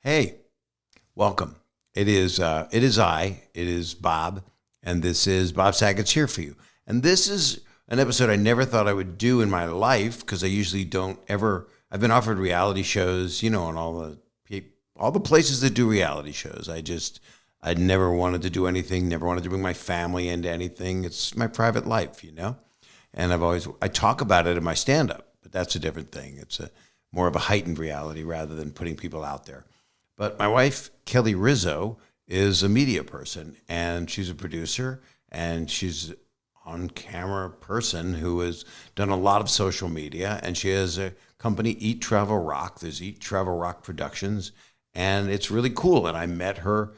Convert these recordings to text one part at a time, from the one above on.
Hey, welcome. It is Bob, and this is Bob Saget's Here for You. And this is an episode I never thought I would do in my life because I usually don't ever. I've been offered reality shows, and all the places that do reality shows. I never wanted to do anything, never wanted to bring my family into anything. It's my private life, And I talk about it in my stand-up, but that's a different thing. It's more of a heightened reality rather than putting people out there. But my wife, Kelly Rizzo, is a media person, and she's a producer, and she's an on-camera person who has done a lot of social media, and she has a company, Eat Travel Rock. There's Eat Travel Rock Productions, and it's really cool. And I met her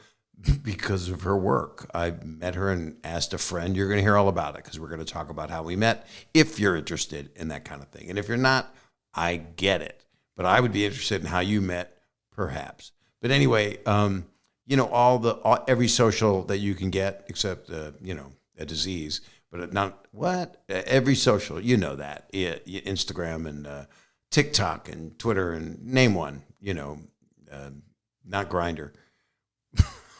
because of her work. I met her and asked a friend. You're going to hear all about it because we're going to talk about how we met, if you're interested in that kind of thing. And if you're not, I get it. But I would be interested in how you met, perhaps. But anyway, every social that you can get, except a disease, but not what every social, that Instagram and TikTok and Twitter and name one, not Grindr.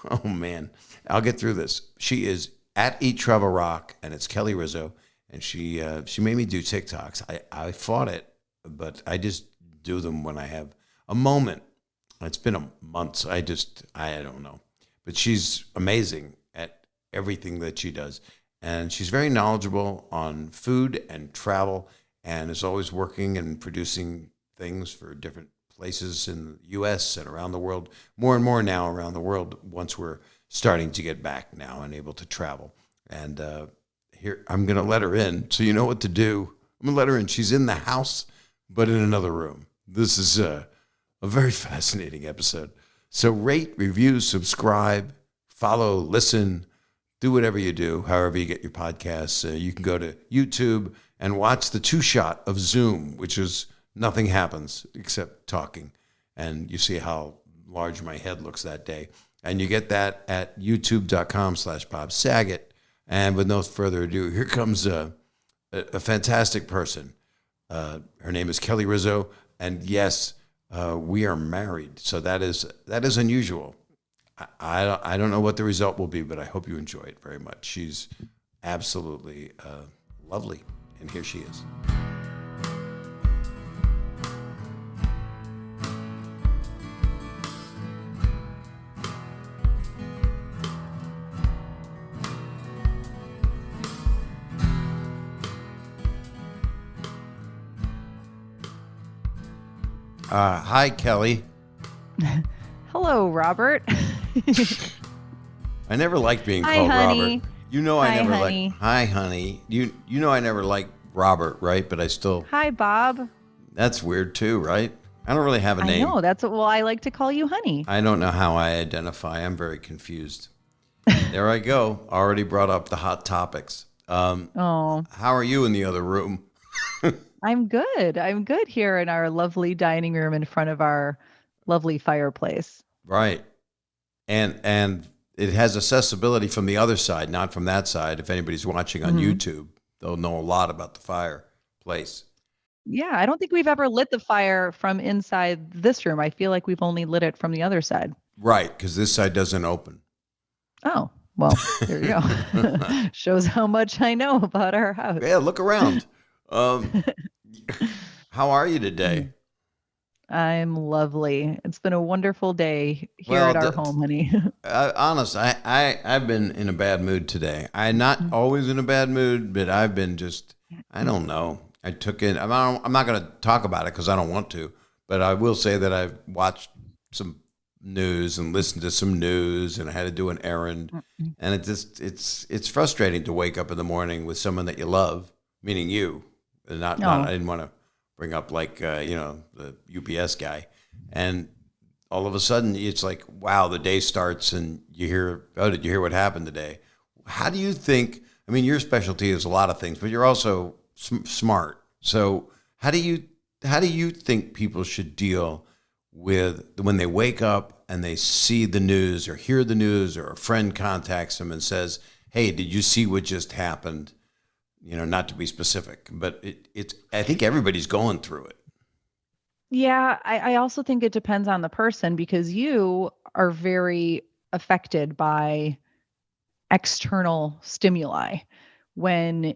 Oh man, I'll get through this. She is at Eat Travel Rock, and it's Kelly Rizzo, and she made me do TikToks. I fought it, but I just do them when I have a moment. It's been a month. I don't know. But she's amazing at everything that she does. And she's very knowledgeable on food and travel and is always working and producing things for different places in the U.S. and around the world. More and more now around the world once we're starting to get back now and able to travel. And here, I'm going to let her in so you know what to do. I'm going to let her in. She's in the house, but in another room. This is a very fascinating episode. So rate, review, subscribe, follow, listen, do whatever you do, however you get your podcasts. You can go to YouTube and watch the two-shot of Zoom, which is nothing happens except talking. And you see how large my head looks that day. And you get that at youtube.com/Bob Saget. And with no further ado, here comes a fantastic person. Her name is Kelly Rizzo. And yes, we are married, so that is unusual. I don't know what the result will be, but I hope you enjoy it very much. She's absolutely lovely, and here she is. Hi, Kelly. Hello, Robert. I never liked being Hi, called honey. Robert. Hi, honey. Hi, honey. You know I never liked Robert, right? But I still. Hi, Bob. That's weird too, right? I don't really have a name. I know. Well, I like to call you honey. I don't know how I identify. I'm very confused. There I go. Already brought up the hot topics. Oh, How are you in the other room? I'm good. I'm good here in our lovely dining room in front of our lovely fireplace. Right. And it has accessibility from the other side, not from that side. If anybody's watching on YouTube, they'll know a lot about the fireplace. Yeah, I don't think we've ever lit the fire from inside this room. I feel like we've only lit it from the other side. Right, because this side doesn't open. Oh, well, there you go. Shows how much I know about our house. Yeah, look around. How are you today? I'm lovely. It's been a wonderful day here at our home, honey. Honest, I've been in a bad mood today. I'm not always in a bad mood, but I've been I don't know. I'm not going to talk about it because I don't want to, but I will say that I've watched some news and listened to some news, and I had to do an errand, and it's frustrating to wake up in the morning with someone that you love, meaning you, and not I didn't want to bring up the UPS guy, and all of a sudden it's like, wow, the day starts and you hear, oh, did you hear what happened today? How do you think? I mean, your specialty is a lot of things, but you're also smart. So how do you think people should deal with when they wake up and they see the news or hear the news, or a friend contacts them and says, hey, did you see what just happened? Not to be specific, but I think everybody's going through it. Yeah, I also think it depends on the person because you are very affected by external stimuli. When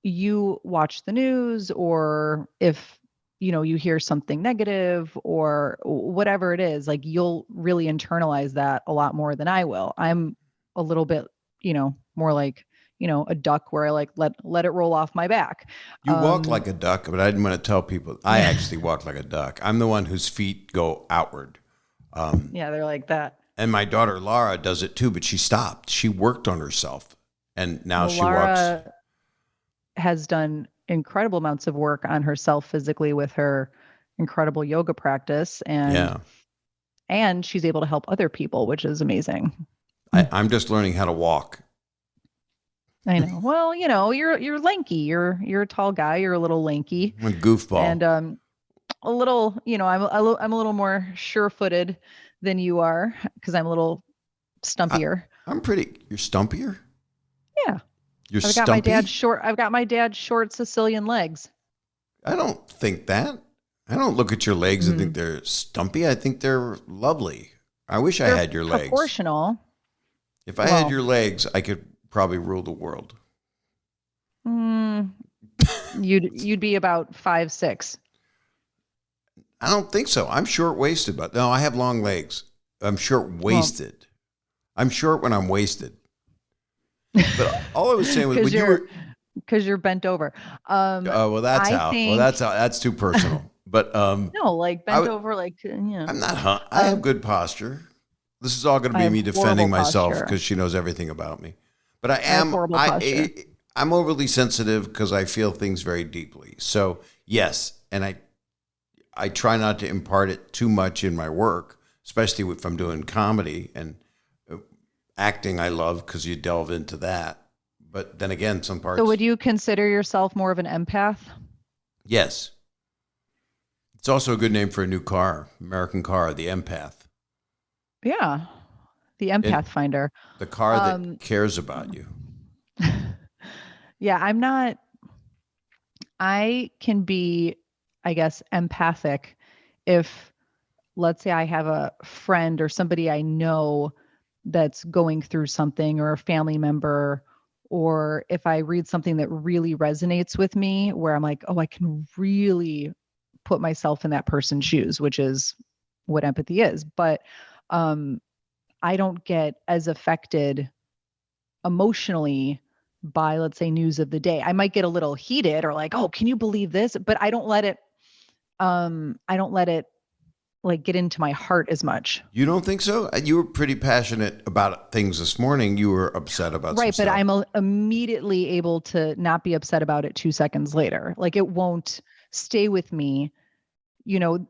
you watch the news or if you hear something negative or whatever it is, like you'll really internalize that a lot more than I will. I'm a little bit, more like, a duck where I like let it roll off my back. You walk Um like a duck, but I didn't want to tell people I yeah, actually walk like a duck. I'm the one whose feet go outward. Um, yeah, they're like that. and my daughter Laura does it too, but she stopped. She worked on herself, and now Well, she walks. Laura has done incredible amounts of work on herself physically with her incredible yoga practice Yeah, and she's able to help other people, which is amazing. I'm just learning how to walk. I know. Well, you're lanky. You're a tall guy. You're a little lanky, I'm a goofball. and a little. I'm a little more sure-footed than you are because I'm a little I, stumpier. I'm pretty. You're stumpier. Yeah, You're I've got my dad's stumpy. short. I've got my dad's short Sicilian legs. I don't think that. I don't look at your legs and think Mhm. they're stumpy. I think they're lovely. I wish I They're had your legs. proportional. If I had Well, your legs, I could probably rule the world. mm, you'd be about 5'6". I don't think so. I'm short waisted, but no, I have long legs. I'm short Well, waisted. I'm short when I'm wasted. But all I was saying was because when you you're were, because you're bent over. well, that's I how. Well, that's think how. That's too personal. But no, like I, bent over, like I'm not. I have Um, good posture. This is all going to I be have me horrible defending myself posture. because she knows everything about me. But I I have am. horrible posture. I'm overly sensitive because I feel things very deeply. So yes, and I try not to impart it too much in my work, especially if I'm doing comedy and uh, acting. I love because you delve into that. But then again, some So would parts, you consider yourself more of an empath? yes. It's also a good name for a new car, American car, the Empath, Yeah, the and empath finder. the car that Um, cares about you. yeah, I'm not. I can be, I guess, empathic if, let's say, I have a friend or somebody I know that's going through something or a family member, or if I read something that really resonates with me, where I'm like, oh, I can really put myself in that person's shoes, which is what empathy is. But um, I don't get as affected emotionally by, let's say, news of the day. I might get a little heated or like, oh, can you believe this? But I don't let it like get into my heart as much. You don't think so? You were pretty passionate about things this morning. You were upset about some Right. But stuff. I'm immediately able to not be upset about it 2 seconds later. Like it won't stay with me.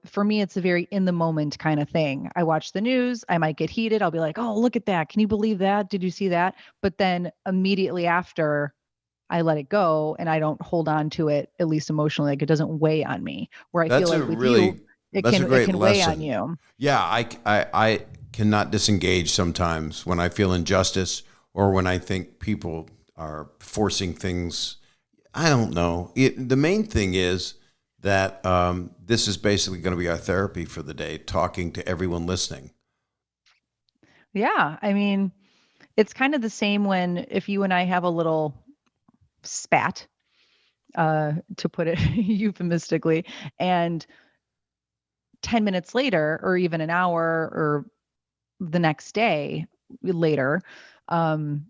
For me, it's a very in the moment kind of thing. I watch the news, I might get heated. I'll be like, oh, look at that. Can you believe that? Did you see that? But then immediately after, I let it go and I don't hold on to it, at least emotionally. Like it doesn't weigh on me. Where I feel That's a like with you, really that's a it great can weigh on lesson. you. Yeah, I cannot disengage sometimes when I feel injustice or when I think people are forcing things. I don't know. The main thing is that this is basically going to be our therapy for the day, talking to everyone listening. Yeah. I mean, it's kind of the same when if you and I have a little spat, to put it euphemistically, and 10 minutes later, or even an hour or the next day later, um,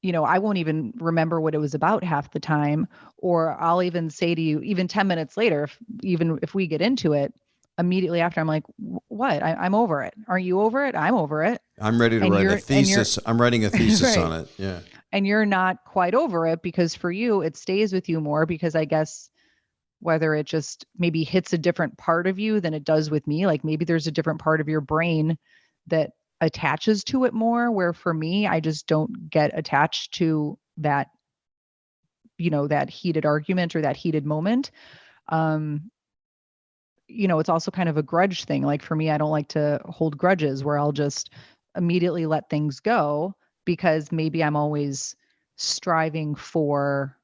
I won't even remember what it was about half the time. Or I'll even say to you, even 10 minutes later, even if we get into it, immediately after, I'm like, What? I'm over it. Are you over it? I'm over it. I'm ready to And write a you're thesis. I'm writing a thesis right. on it. Yeah. And you're not quite over it because for you, it stays with you more because I guess whether it just maybe hits a different part of you than it does with me. Like maybe there's a different part of your brain that attaches to it more, where for me, I just don't get attached to that, that heated argument or that heated moment. Um, it's also kind of a grudge thing. Like for me, I don't like to hold grudges where I'll just immediately let things go because maybe I'm always striving for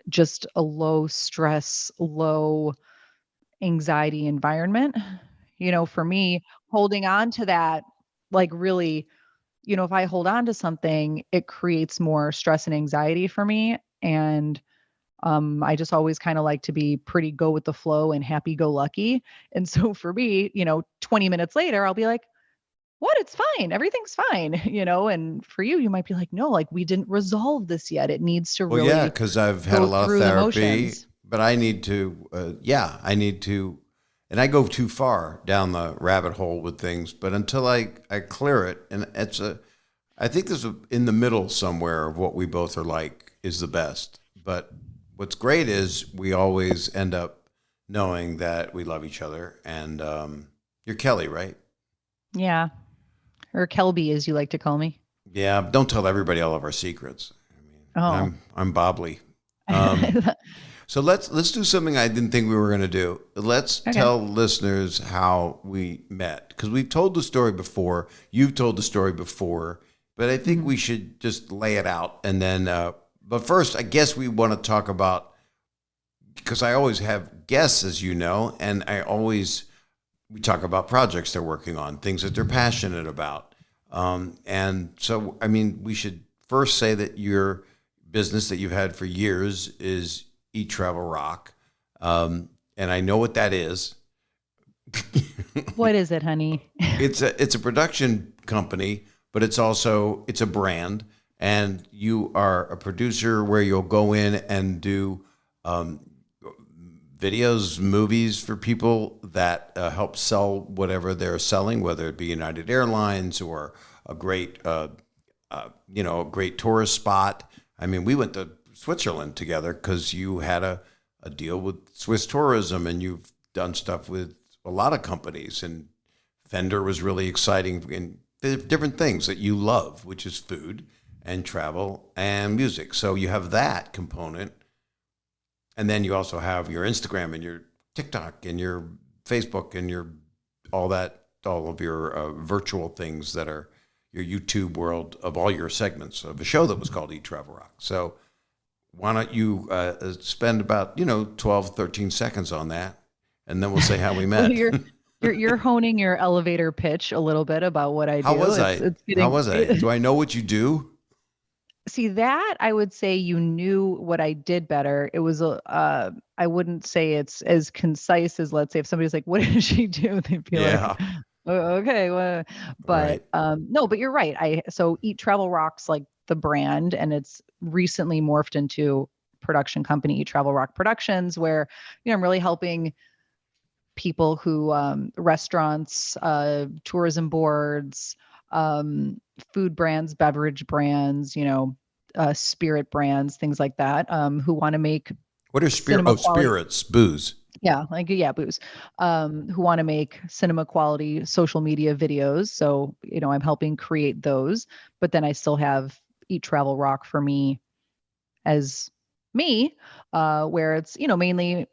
just a low stress, low anxiety environment. For me, holding on to that, like really, if I hold on to something, it creates more stress and anxiety for me. And I just always kind of like to be pretty go with the flow and happy go lucky. And so for me, 20 minutes later, I'll be like, what? It's fine. Everything's fine. And for you, you might be like, no, like we didn't resolve this yet. It needs to Well, yeah, really because I've had a go lot of through the therapy, motions. but I need to, I need to, and I go too far down the rabbit hole with things. But until I clear it, and I think there's in the middle somewhere of what we both are like is the best. But what's great is we always end up knowing that we love each other. And you're Kelly, right? Yeah. Or Kelby, as you like to call me. Yeah. Don't tell everybody all of our secrets. I mean, Oh. I'm Bobley. Um, So let's do something I didn't think we were going to do. Let's Okay. tell listeners how we met because we've told the story before. You've told the story before, but I think Mhm. we should just lay it out and then. But first, I guess we want to talk about because I always have guests, as you know, and we talk about projects they're working on, things that they're passionate about, and so I mean, we should first say that your business that you've had for years is Eat Travel Rock. And I know what that is. What is it, honey? It's a production company, but it's a brand, and you are a producer where you'll go in and do um, videos, movies for people that help sell whatever they're selling, whether it be United Airlines or a great a great tourist spot. I mean, we went to Switzerland together because you had a deal with Swiss tourism and you've done stuff with a lot of companies. And Fender was really exciting in the different things that you love, which is food and travel and music. So you have that component. And then you also have your Instagram and your TikTok and your Facebook and your all of your virtual things that are your YouTube world of all your segments of a show that was called Eat Travel Rock. So why don't you spend about 12, 13 seconds on that, and then we'll say how we Well, met. you're honing your elevator pitch a little bit about what I How do. was It's I? it's How getting was I? Do I know what you do? see that I would say you knew what I did better. It was a I wouldn't say it's as concise as, let's say, if somebody's like, "What did she do?" They'd be like, Yeah. Okay, well," Right. but no, but you're right. So Eat Travel Rocks like the brand, and it's recently morphed into production company Eat Travel Rock Productions, where I'm really helping people who restaurants, tourism boards, food brands, beverage brands, spirit brands, things like that, who want to make What are cinema quality. spirits, booze? Yeah, like yeah, booze. Who want to make cinema quality social media videos. So, I'm helping create those, but then I still have Eat Travel Rock for me as me, where it's, mainly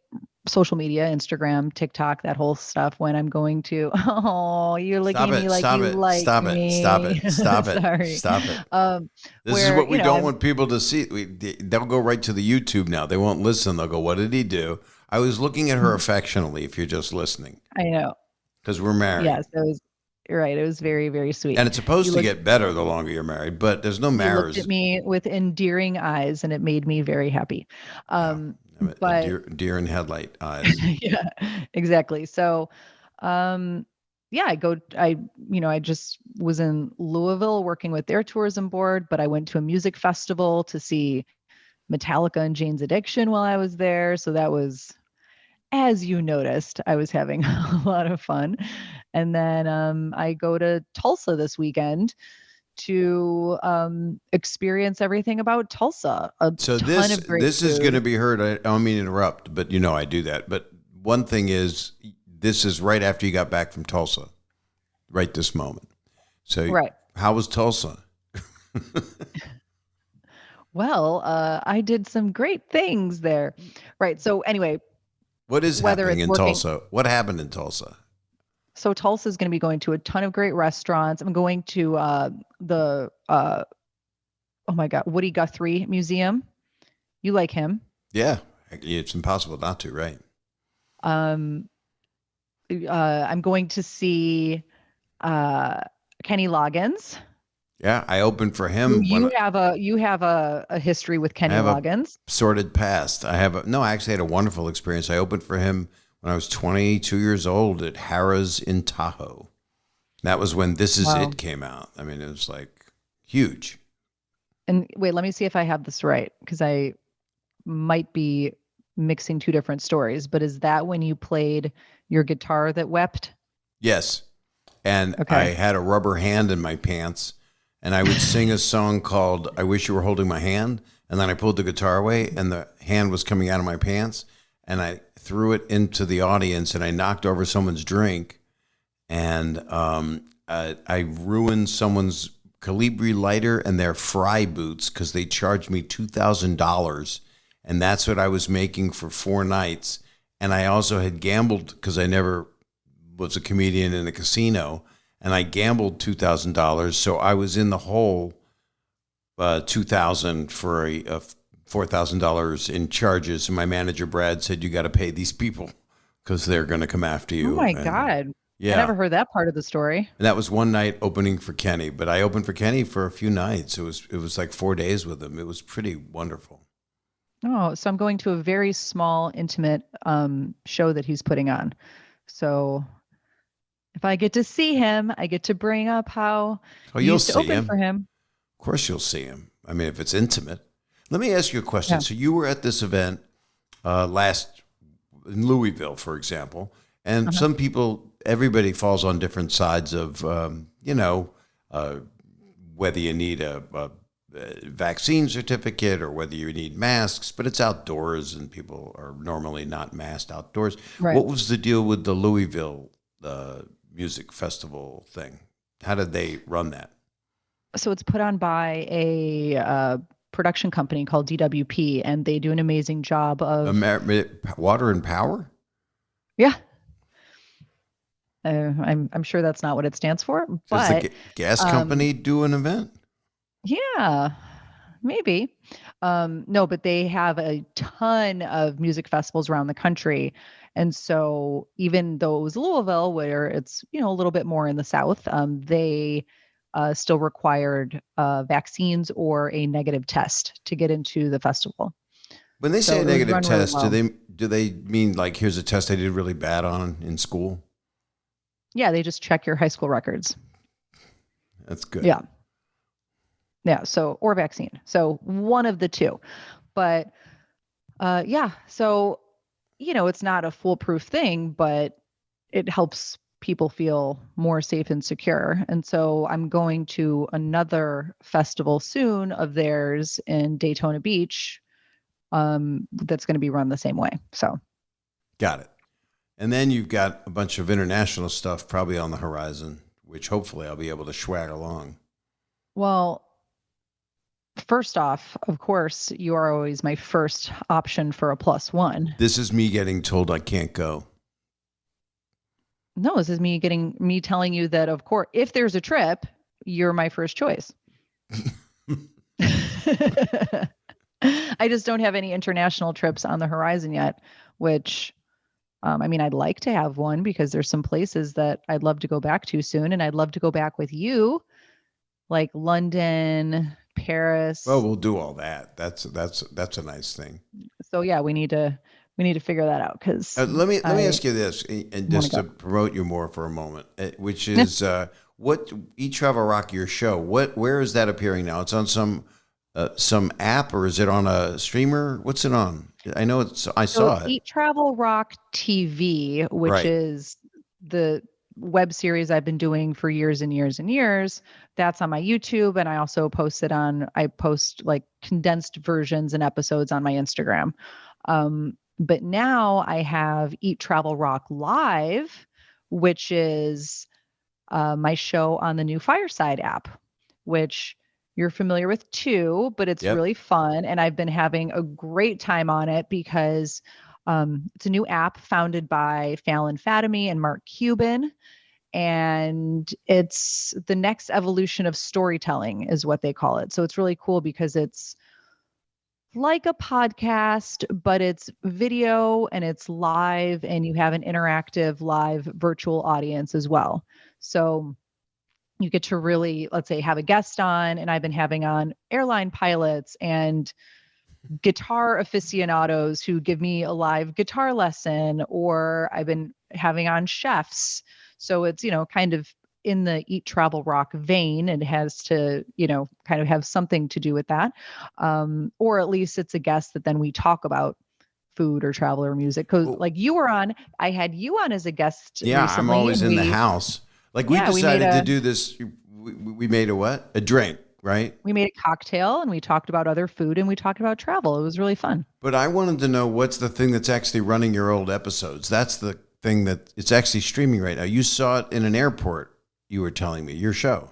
social media, Instagram, TikTok, that whole stuff when I'm going to, oh, you're looking Stop at me it! like Stop you it! like Stop it! Stop me. it! Stop it! Sorry. Stop it! Um, This is where, what we don't I'm, want people to see. They'll go right to the YouTube now. They won't listen. They'll go, "What did he do?" I was looking at her affectionately. If you're just listening, I know. because we're married. Yes, you're right. It was very, very sweet. And it's supposed You to looked, get better the longer you're married, but there's no you looked at marriage. me with endearing eyes and it made me very happy. Yeah, Um, a but deer in headlight eyes. yeah, exactly. So, um, yeah, I just was in Louisville working with their tourism board, but I went to a music festival to see Metallica and Jane's Addiction while I was there. So that was, as you noticed, I was having a lot of fun. And then I go to Tulsa this weekend to experience everything about Tulsa. A So ton this of great this is going food. to be heard. I don't mean to interrupt, but I do that. But one thing is, this is right after you got back from Tulsa, right this moment. So Right. how was Tulsa? Well, I did some great things there. Right. So anyway, What is whether happening it's in working, Tulsa? What happened in Tulsa? so Tulsa is going to be going to a ton of great restaurants. I'm going to the oh my God, Woody Guthrie Museum. You like him? Yeah, it's impossible not to, right? I'm going to see Kenny Loggins. Yeah, I opened for Who him when you have a history with I Kenny have a Loggins. sordid past. No, I actually had a wonderful experience. I opened for him when I was 22 years old at Harrah's in Tahoe. That was when This Is Wow. It came out. I mean, it was like huge. And wait, let me see if I have this right, because I might be mixing two different stories. But is that when you played your guitar that wept? Yes. And I Okay. had a rubber hand in my pants, and I would sing a song called I Wish You Were Holding My Hand. And then I pulled the guitar away, and the hand was coming out of my pants. And I threw it into the audience, and I knocked over someone's drink. And I ruined someone's Calibri lighter and their fry boots because they charged me $2,000, and that's what I was making for 4 nights. And I also had gambled because I never was a comedian in a casino, and I gambled $2,000, so I was in the hole. 2,000 for a $4,000 in charges, and my manager Brad said you got to pay these people because they're going to come after Oh you. my And God. I yeah, never heard that part of the story. and that was one night opening for Kenny, but I opened for Kenny for a few nights. It was like 4 days with him. It was pretty wonderful. Oh, so I'm going to a very small, intimate show that he's putting on. So if I get to see him, I get to bring up how Oh, you you'll used to see open him. for him. Of course, you'll see him. I mean, if it's intimate. Let me ask you a question. Yeah. So you were at this event last in Louisville, for example, and Uh-huh. some people, everybody falls on different sides of, uh, whether you need a vaccine certificate or whether you need masks, but it's outdoors and people are normally not masked outdoors. Right. What was the deal with the Louisville music festival thing? How did they run that? So it's put on by a production company called DWP, and they do an amazing job of, Water and Power? yeah. I'm sure that's not what it stands for, Does the but gas um, company do an event? yeah, maybe. No, but they have a ton of music festivals around the country. And so even though it was Louisville, where it's, a little bit more in the South, they still required vaccines or a negative test to get into the festival. When they say So a it was negative run really test, do well. they mean like here's a test I did really bad on in school? Yeah, they just check your high school records. That's good. Yeah. Yeah. So, or vaccine. So one of the two. But yeah. So, it's not a foolproof thing, but it helps people feel more safe and secure. And so I'm going to another festival soon of theirs in Daytona Beach, that's going to be run the same way. So, Got it. And then you've got a bunch of international stuff probably on the horizon, which hopefully I'll be able to swag along. well, first off, of course, you are always my first option for a plus one. This is me getting told I can't go. No, this is me telling you that, of course, if there's a trip, you're my first choice. I just don't have any international trips on the horizon yet, which, I mean, I'd like to have one because there's some places that I'd love to go back to soon, and I'd love to go back with you, like London, Well, Paris. we'll do all that. That's a nice thing. So yeah, we need to figure that out because Let me I ask you this, and want to just go. to promote you more for a moment, which Yeah. is what Eat Travel Rock your show. Where is that appearing now? It's on some app, or is it on a streamer? What's it on? I know it's. I So saw it. Eat Travel Rock TV, which Right. is the web series I've been doing for years and years and years, that's on my YouTube. And I post like condensed versions and episodes on my Instagram. But now I have Eat Travel Rock Live, which is my show on the new Fireside app, which you're familiar with too, but it's Yep. really fun. And I've been having a great time on it because it's a new app founded by Fallon Fatamy and Mark Cuban. And it's the next evolution of storytelling, is what they call it. So it's really cool because it's like a podcast, but it's video and it's live, and you have an interactive live virtual audience as well. So you get to really, let's say, have a guest on, and I've been having on airline pilots and guitar aficionados who give me a live guitar lesson, or I've been having on chefs. So it's, kind of in the eat, travel, rock vein, and has to, kind of have something to do with that. Or at least it's a guest that then we talk about food or travel or music. Cause Well, like I had you on as a guest yeah, I'm recently, always and in the house. Like we we made decided to a, do this. We made a what? A drink, right? we made a cocktail, and we talked about other food, and we talked about travel. It was really fun. But I wanted to know what's the thing that's actually running your old episodes. That's the thing that it's actually streaming right now. You saw it in an airport. You were telling me your show.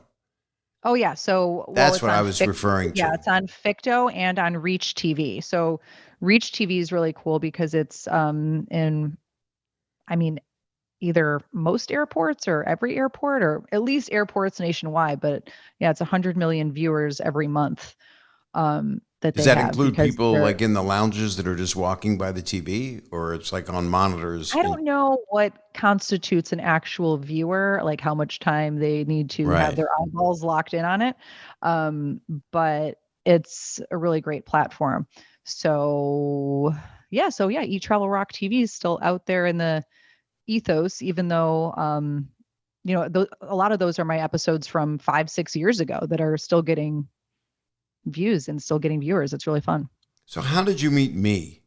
Oh yeah. So That's it's what I on was referring yeah, to. it's on Ficto and on Reach TV. So Reach TV is really cool because it's in, I mean, either most airports or every airport, or at least airports nationwide. But yeah, it's 100 million viewers every month that Does they that have, include because people they're, like in the lounges that are just walking by the TV, or it's like on monitors? I don't know what constitutes an actual viewer, like how much time they need to have Right. their eyeballs locked in on it. Um, but it's a really great platform. So yeah, Eat Travel Rock TV is still out there in the ethos, even though a lot of those are my episodes from 5, 6 years ago that are still getting views and still getting viewers. It's really fun. So how did you meet me?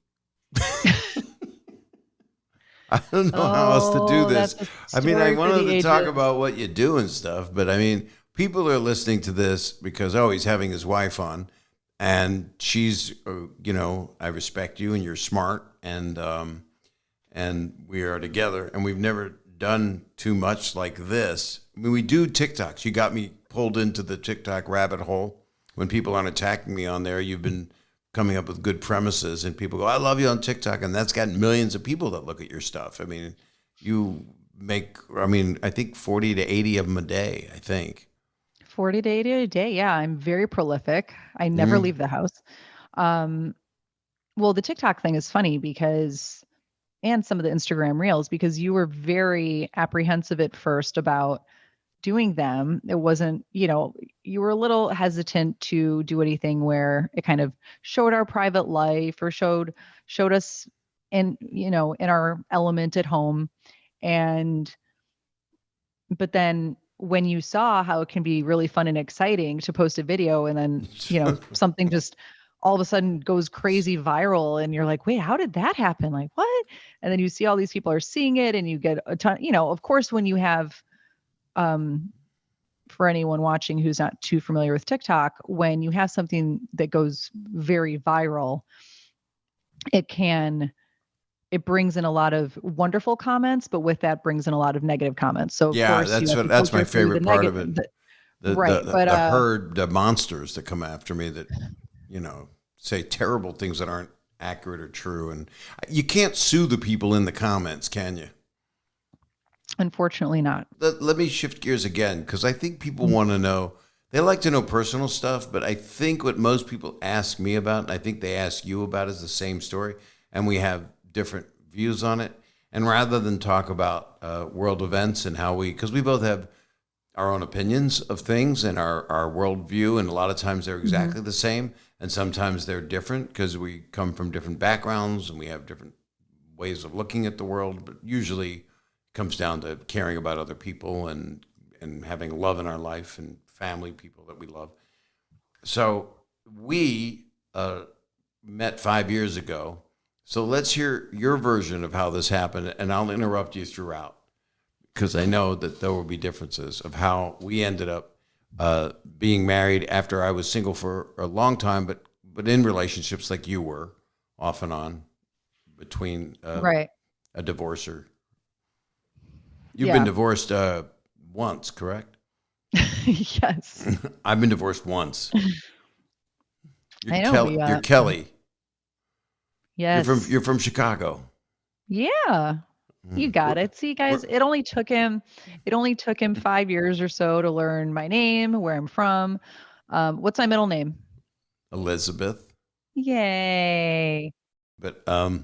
I don't know how else to do Oh, this. that's a I mean, I story for wanted the to talk ages. about what you do and stuff, but I mean, people are listening to this because, oh, he's having his wife on, and she's, I respect you and you're smart, and we are together, and we've never done too much like this. I mean, we do TikToks. You got me pulled into the TikTok rabbit hole. When people aren't attacking me on there, you've been coming up with good premises, and people go, I love you on TikTok, and that's got millions of people that look at your stuff. I mean, you make, I mean, I think 40 to 80 of them a day, I think. 40 to 80 a day. Yeah, I'm very prolific. I never Mm. leave the house. Um, well, the TikTok thing is funny because, and some of the Instagram reels, because you were very apprehensive at first about doing them. It wasn't, you were a little hesitant to do anything where it kind of showed our private life, or showed us in our element at home. And but then when you saw how it can be really fun and exciting to post a video, and then, something just all of a sudden goes crazy viral, and you're like, wait, how did that happen? Like, what? And then you see all these people are seeing it, and you get a ton, of course, when you have, um, for anyone watching who's not too familiar with TikTok, when you have something that goes very viral, it can it brings in a lot of wonderful comments, but with that brings in a lot of negative comments. So of Yeah, course you that's have what to that's my filter through the favorite part of negative, it. right. But The herd, the monsters that come after me that, say terrible things that aren't accurate or true. And you can't sue the people in the comments, can you? unfortunately not. Let me shift gears again, because I think people want to know. They like to know personal stuff, but I think what most people ask me about, and I think they ask you about, is the same story, and we have different views on it. And rather than talk about world events and how because we both have our own opinions of things and our worldview, and a lot of times they're Mhm. exactly the same, and sometimes they're different because we come from different backgrounds and we have different ways of looking at the world. But usually, it comes down to caring about other people and having love in our life and family, people that we love. So we met 5 years ago. So let's hear your version of how this happened, and I'll interrupt you throughout because I know that there will be differences of how we ended up being married after I was single for a long time, but in relationships like you were, off and on, between Right. a divorcer. You've been Yeah. divorced once, correct? Yes. I've been divorced once. You're I know. Kelly. You're Kelly. Yes. You're from Chicago. Yeah. You Mm. got it. See, guys, it only took him 5 years or so to learn my name, where I'm from. What's my middle name? Elizabeth. Yay. But I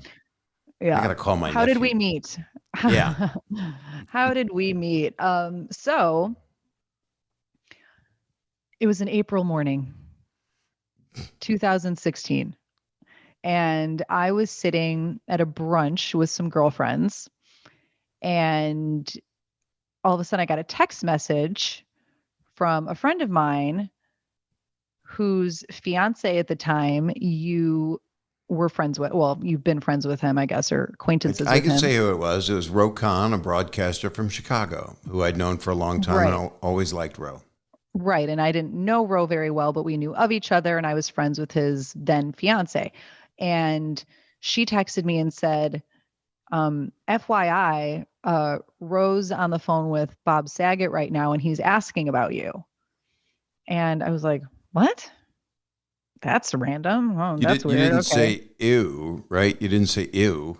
Yeah. gotta call my How did nephew. we meet? Yeah. How did we meet? So it was an April morning, 2016. And I was sitting at a brunch with some girlfriends, and all of a sudden I got a text message from a friend of mine whose fiance at the time you were friends with. Well, you've been friends with him, I guess, or acquaintances I with could him. say who it was. It was Ro Khan, a broadcaster from Chicago, who I'd known for a long time, and Right. I always liked Ro. Right. And I didn't know Ro very well, but we knew of each other, and I was friends with his then fiance. And she texted me and said, FYI, Ro's on the phone with Bob Saget right now, and he's asking about you. And I was like, what? That's random. Oh, that's You weird. didn't Okay. say ew, right? You didn't say ew.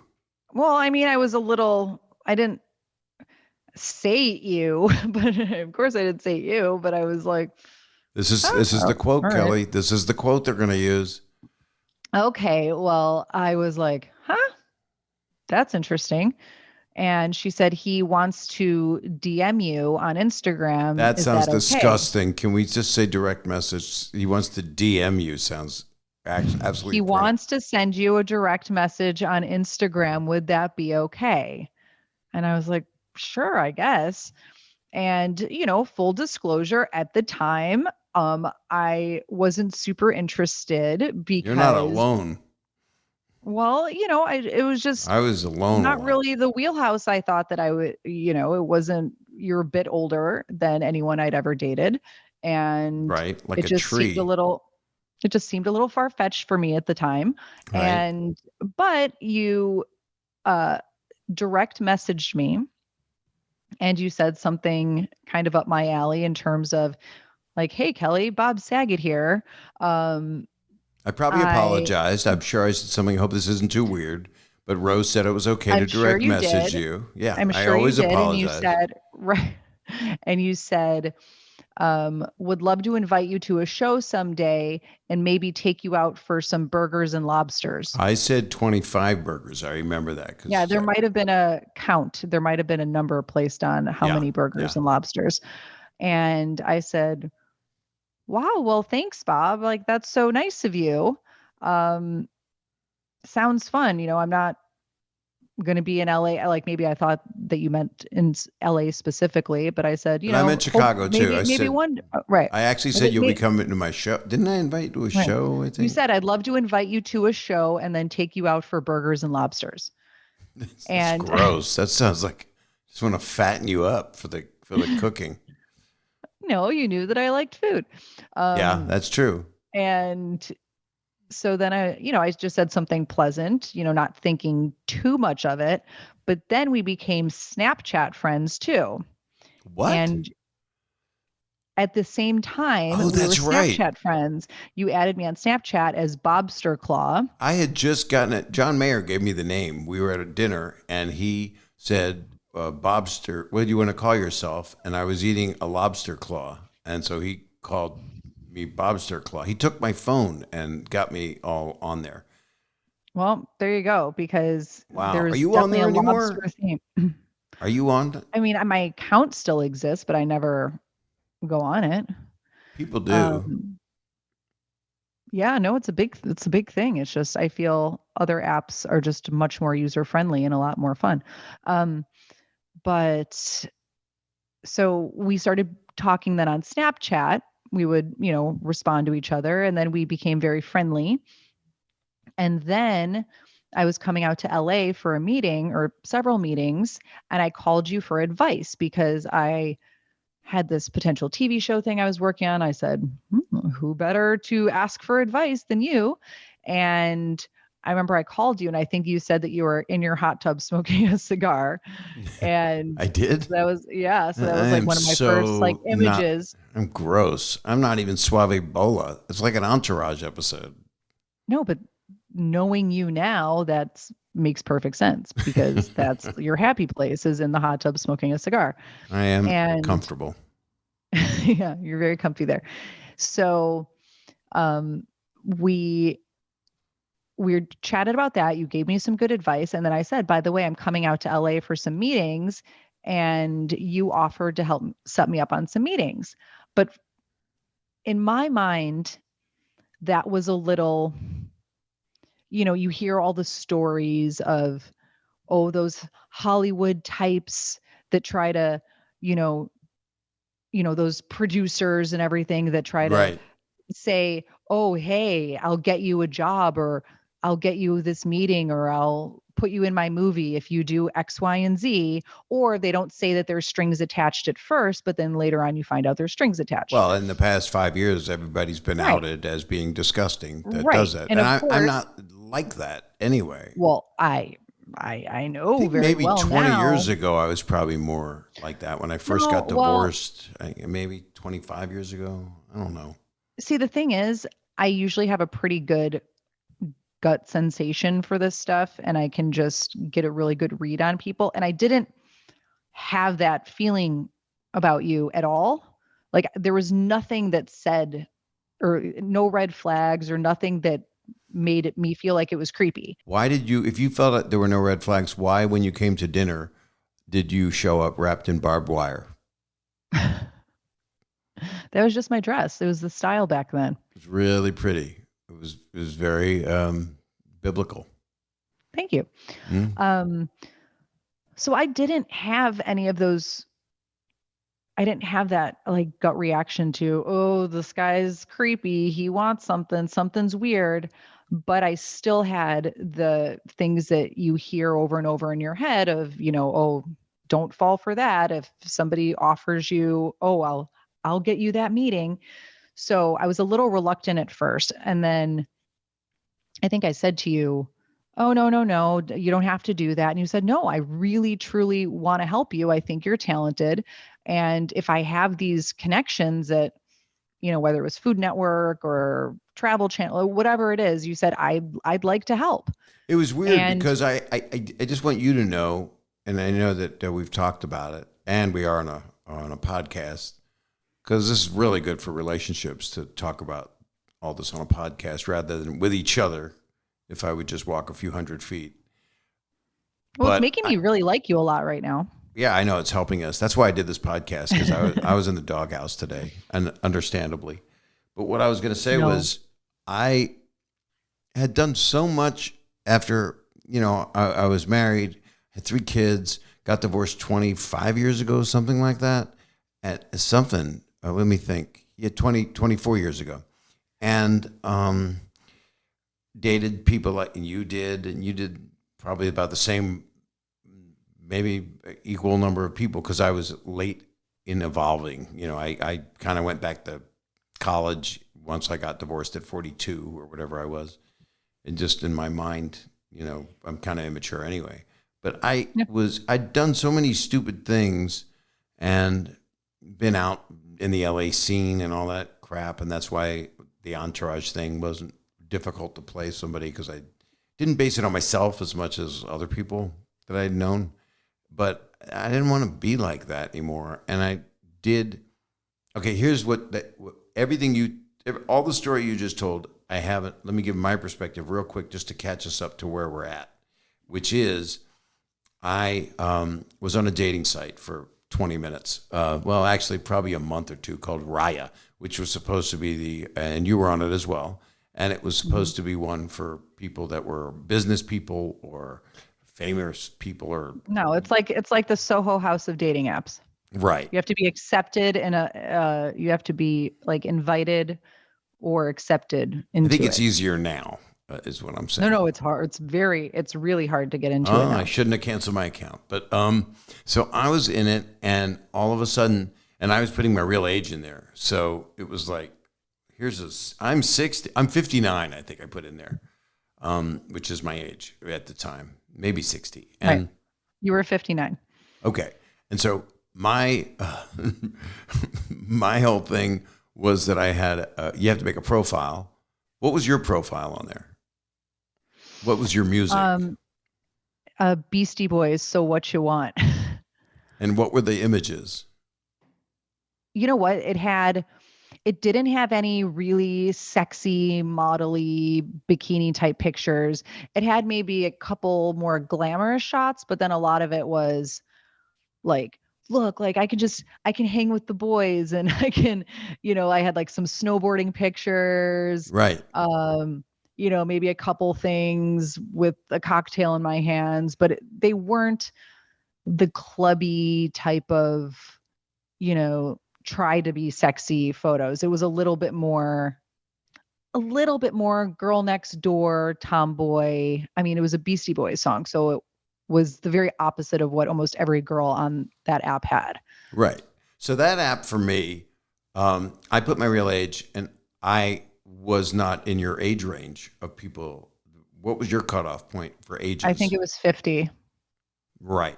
Well, I mean, I didn't say you, but of course I didn't say you, but I was like, This is oh, the quote, all right. Kelly. This is the quote they're gonna use. Okay. Well, I was like, huh, that's interesting. And she said he wants to DM you on Instagram. That Is sounds that okay? disgusting. Can we just say direct message? He wants to DM you. Sounds absolutely He appro. wants to send you a direct message on Instagram. Would that be okay? And I was like, sure, I guess. And, full disclosure at the time, I wasn't super interested You're not because, alone. well, it was just I was alone a not lot. really the wheelhouse I thought that I would, it wasn't, you're a bit older than anyone I'd ever dated. And Right? Like it a just seemed a tree. little, it just seemed a little far-fetched for me at the time. Right? And, but you, uh, direct messaged me and you said something kind of up my alley in terms of like, "Hey, Kelly, Bob Saget here. Um, I probably I apologized. I'm sure I said something. I hope this isn't too weird. But Rose said it was okay to I'm sure direct you message did. you. Yeah, I'm I sure you always did." And you apologize. said, right. And you said, "Would love to invite you to a show someday and maybe take you out for some burgers and lobsters." I said 25 burgers. I remember that Yeah, because, there might have been a count. There might have been a number placed on how yeah, many burgers yeah. and lobsters. And I said, "Wow, well, thanks, Bob. Like, that's so nice of you. Um, sounds fun. I'm not going to be in LA." Like, maybe I thought that you meant in LA specifically, but I said, And I meant hope Chicago too. maybe one, right. I actually I said think you'll be coming to my show. Didn't I invite you to a right. show? I You think. said, "I'd love to invite you to a show and then take you out for burgers and lobsters." That's And gross. That sounds like I just want to fatten you up for the cooking. no, you knew that I liked food. Yeah, Um, that's true. and so then I just said something pleasant, not thinking too much of it. But then we became Snapchat friends too. What? And at the same time, Oh, we were that's right. Snapchat friends. You added me on Snapchat as Bobster Claw. I had just gotten it. John Mayer gave me the name. We were at a dinner, and he said, "Bobster, what do you want to call yourself?" And I was eating a lobster claw, and so he called me Bobster Claw. He took my phone and got me all on there. Well, there you go, because Wow, are there's you on definitely there a anymore? lobster theme. Are you on? I mean, my account still exists, but I never go on it. People do. Um, yeah, no, it's a big thing. It's just I feel other apps are just much more user friendly and a lot more fun. Um, but so we started talking then on Snapchat. We would, respond to each other, and then we became very friendly. And then I was coming out to LA for a meeting or several meetings, and I called you for advice because I had this potential TV show thing I was working on. I said, who better to ask for advice than you? And I remember I called you, and I think you said that you were in your hot tub smoking a cigar. And I did. that was, yeah. So that I was like am one of my first like so not. images. I'm gross. I'm not even Suave Bola. It's like an Entourage episode. No, but knowing you now, that makes perfect sense because that's your happy place is in the hot tub smoking a cigar. I am And comfortable. yeah, you're very comfy there. So um we we chatted about that. You gave me some good advice. And then I said, by the way, I'm coming out to LA for some meetings. And you offered to help set me up on some meetings. But in my mind, that was a little, you hear all the stories of, oh, those Hollywood types that try to, you know, those producers and everything that try to Right. say, "Oh, hey, I'll get you a job," or "I'll get you this meeting," or "I'll put you in my movie if you do X, Y, and Z." Or they don't say that there's strings attached at first, but then later on you find out there's strings attached. Well, in the past 5 years, everybody's been Right. outed as being disgusting that does Right. that. And And of I'm course, not like that anyway. well, I I know think very maybe well 20 now. years ago, I was probably more like that when I first No, got well, divorced. Maybe 25 years ago. I don't know. see, the thing is, I usually have a pretty good gut sensation for this stuff, and I can just get a really good read on people. And I didn't have that feeling about you at all. Like there was nothing that said, or no red flags or nothing that me feel like it was creepy. Why did you, if you felt that there were no red flags, why, when you came to dinner, did you show up wrapped in barbed wire? That was just my dress. It was the style back then. It was really pretty. It was very biblical. Thank you. Mm. Um, so I didn't have any of those. I didn't have that like gut reaction to, oh, this guy's creepy. He wants something, something's weird. But I still had the things that you hear over and over in your head of, oh, don't fall for that. If somebody offers you, oh, I'll get you that meeting. So I was a little reluctant at first. And then I think I said to you, "Oh, no, no, no, you don't have to do that." And you said, "No, I really, truly want to help you. I think you're talented. And if I have these connections at, whether it was Food Network or Travel Channel or whatever it is, you said, I'd like to help." It was weird And because I just want you to know, and I know that we've talked about it, and we are on a podcast because this is really good for relationships to talk about all this on a podcast rather than with each other. If I would just walk a few hundred feet, well, it's but making me really like you a lot right now. yeah, I know it's helping us. That's why I did this podcast because I was in the doghouse today, and understandably. But what I was going to say No. was I had done so much after, I was married, had 3 kids, got divorced 25 years ago, something like that. At something, let me think. Yeah, 24 years ago. And dated people like you did, and you did probably about the same, maybe equal number of people because I was late in evolving. I kind of went back to college once I got divorced at 42 or whatever I was. And just in my mind, I'm kind of immature anyway. But Yeah. I'd done so many stupid things and been out in the LA scene and all that crap. And that's why the entourage thing wasn't difficult to play somebody because I didn't base it on myself as much as other people that I'd known. But I didn't want to be like that anymore. And I did. Okay, here's all the story you just told, I haven't. Let me give my perspective real quick just to catch us up to where we're at, which is I was on a dating site for 20 minutes. Well, actually, probably a month or two called Raya, which was supposed to be and you were on it as well. And it was supposed to be one for people that were business people or famous people or. No, it's like the Soho House of dating apps. Right. You have to be accepted you have to be like invited or accepted I think into it's it. easier now, is what I'm No, saying. no, it's hard. It's really hard to get into it Oh, I now. shouldn't have canceled my account. But so I was in it, and all of a sudden, and I was putting my real age in there. So it was like, I'm 60, I'm 59, I think I put in there, which is my age at the time, maybe 60. Right. And You were 59. okay, and so my my whole thing was that I had you have to make a profile. What was your profile on there? What was your music? Um, Beastie Boys, So What You Want. And what were the images? You know what? it didn't have any really sexy, modelly, bikini type pictures. It had maybe a couple more glamorous shots, but then a lot of it was like, look, like I can hang with the boys and I can, I had like some snowboarding pictures, Right. maybe a couple things with a cocktail in my hands, but they weren't the clubby type of, try to be sexy photos. It was a little bit more girl next door, tomboy. I mean, it was a Beastie Boys song, so it was the very opposite of what almost every girl on that app had. Right. So that app for me, I put my real age, and I was not in your age range of people. What was your cutoff point for ages? I think it was 50. Right.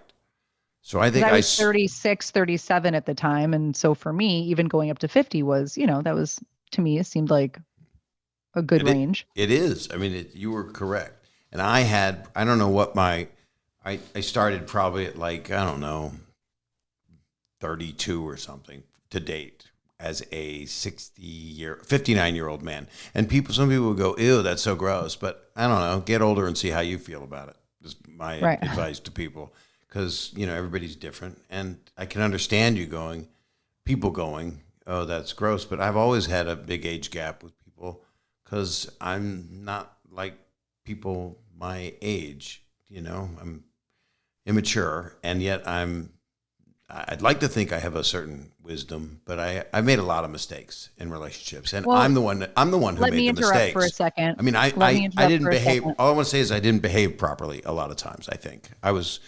So I 'Cause think I was 36, 37 at the time. And so for me, even going up to 50 was, that was, to me, it seemed like a good range. it is. I mean, you were correct. And I don't know what I started probably at like, I don't know, 32 or something to date as a 59-year-old man. And some people would go, ew, that's so gross. But I don't know, get older and see how you feel about it is my advice to people. Because, everybody's different. And I can understand people going, oh, that's gross. But I've always had a big age gap with people because I'm not like people my age, I'm immature. And yet I'd like to think I have a certain wisdom, but I've made a lot of mistakes in relationships. And I'm the one who made the mistakes. Let me interrupt for a second. I mean, I didn't behave. All I want to say is I didn't behave properly a lot of times, I think. I was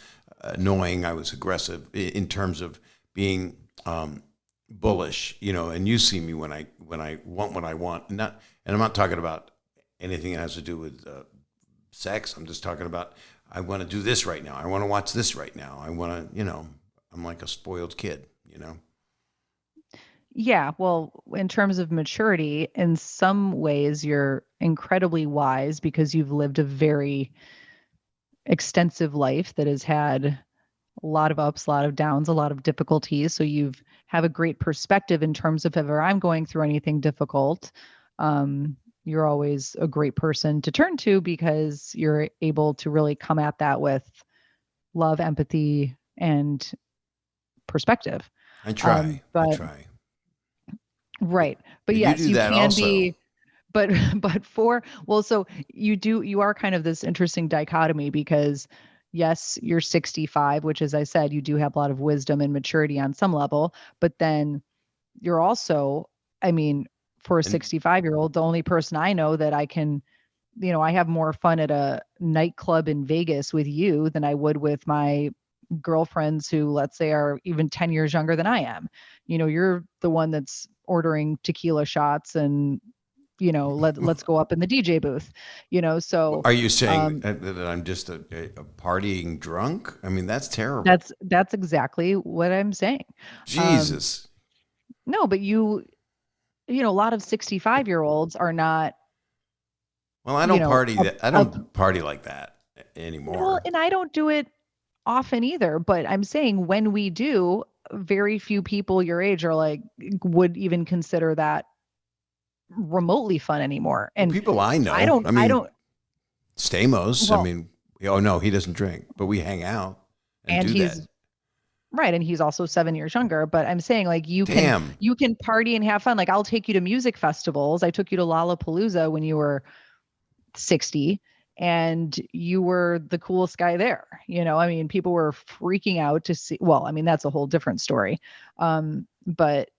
annoying. I was aggressive in terms of being bullish, and you see me when I want what I want, and I'm not talking about anything that has to do with sex. I'm just talking about I want to do this right now. I want to watch this right now. I want to, I'm like a spoiled kid, Yeah, well, in terms of maturity, in some ways you're incredibly wise because you've lived a very extensive life that has had a lot of ups, a lot of downs, a lot of difficulties. So you've have a great perspective in terms of if ever I'm going through anything difficult. You're always a great person to turn to because you're able to really come at that with love, empathy, and perspective. I try. But I try. right. But You yes, do you that can also. be, but so you are kind of this interesting dichotomy because yes, you're 65, which as I said, you do have a lot of wisdom and maturity on some level, but then you're also, I mean, for a And 65-year-old, the only person I know that I can, I have more fun at a nightclub in Vegas with you than I would with my girlfriends who, let's say, are even 10 years younger than I am. You're the one that's ordering tequila shots and, let's go up in the DJ booth, so are you saying that I'm just a partying drunk? I mean, that's terrible. that's exactly what I'm saying. Jesus. No, but a lot of 65-year-olds are not, Well, I don't party up, that. I up. don't party like that Well, anymore. and I don't do it often either, but I'm saying when we do, very few people your age are like, would even consider that remotely fun anymore. Well, And people I I know. don't, I I mean, don't, Stamos. I well, mean, oh no, he doesn't drink, but we hang out and and do that. he's right. And he's also 7 years younger, but I'm saying like Damn. you can party and have fun. Like I'll take you to music festivals. I took you to Lollapalooza when you were 60 and you were the coolest guy there. I mean, people were freaking out to see, well, I mean, that's a whole different story. But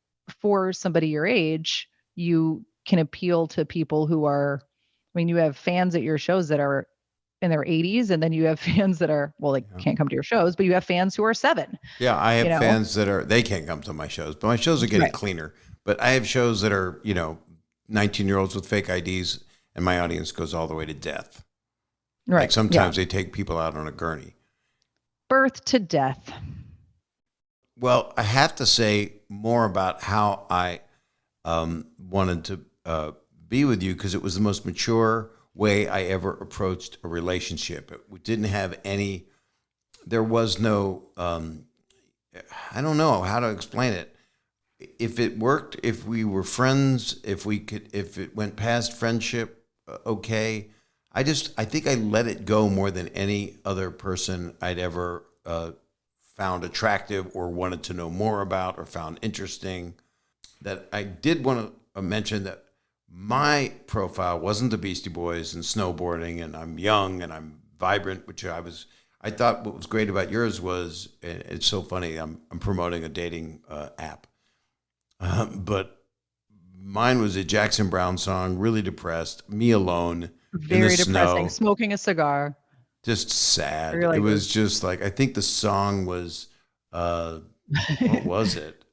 for somebody your age, you can appeal to people who are, I mean, you have fans at your shows that are in their 80s, and then you have fans that are, well, they Yeah. can't come to your shows, but you have fans who are 7. Yeah, I have fans they can't come to my shows, but my shows are getting Right. cleaner. But I have shows that are, 19-year-olds with fake IDs, and my audience goes all the way to death. Right. Like sometimes they take people out on a gurney. Birth to death. Well, I have to say more about how I wanted to be with you because it was the most mature way I ever approached a relationship. It didn't have any, there was no, I don't know how to explain it. if it worked, if we were friends, if it went past friendship, okay. I think I let it go more than any other person I'd ever found attractive or wanted to know more about or found interesting. That I did want to mention that my profile wasn't the Beastie Boys and snowboarding, and I'm young and I'm vibrant, which I was. I thought what was great about yours was, and it's so funny. I'm promoting a dating app, but mine was a Jackson Brown song, really depressed, me alone in the Very depressing. snow, Smoking a cigar. just sad. You're It like, was just like, I think the song was, what was it?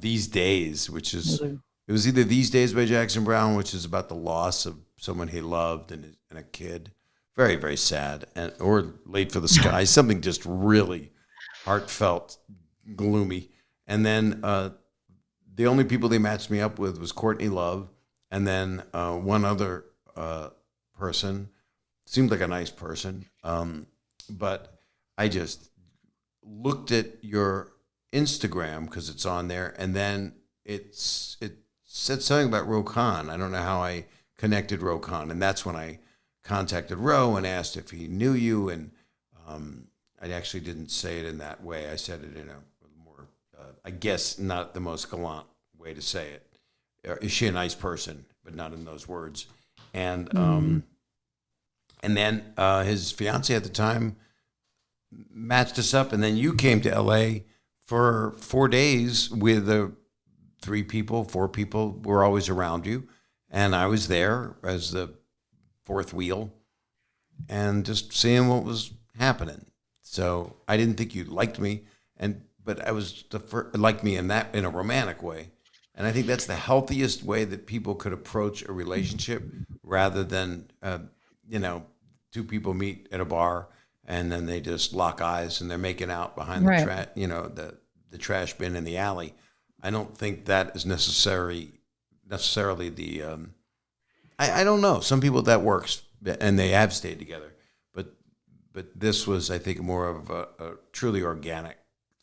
These Days, which is, it was either These Days by Jackson Brown, which is about the loss of someone he loved and a kid. Very, very sad. Or Late for the Sky, something just really heartfelt, gloomy. And then the only people they matched me up with was Courtney Love, and then one other person. Seemed like a nice person, but I just looked at your Instagram because it's on there, and then it said something about Ro Khan. I don't know how I connected Ro Khan, and that's when I contacted Ro and asked if he knew you, and I actually didn't say it in that way. I said it in a more, I guess, not the most gallant way to say it. Is she a nice person? But not in those words. And then his fiance at the time matched us up, and then you came to LA for 4 days with 4 people were always around you, and I was there as the fourth wheel, and just seeing what was happening. So I didn't think you liked me, but I was liked me in a romantic way, and I think that's the healthiest way that people could approach a relationship, rather than 2 people meet at a bar and then they just lock eyes and they're making out behind the trash bin in the alley. I don't think that is necessarily the. I don't know. Some people that works and they have stayed together, but this was, I think, more of a truly organic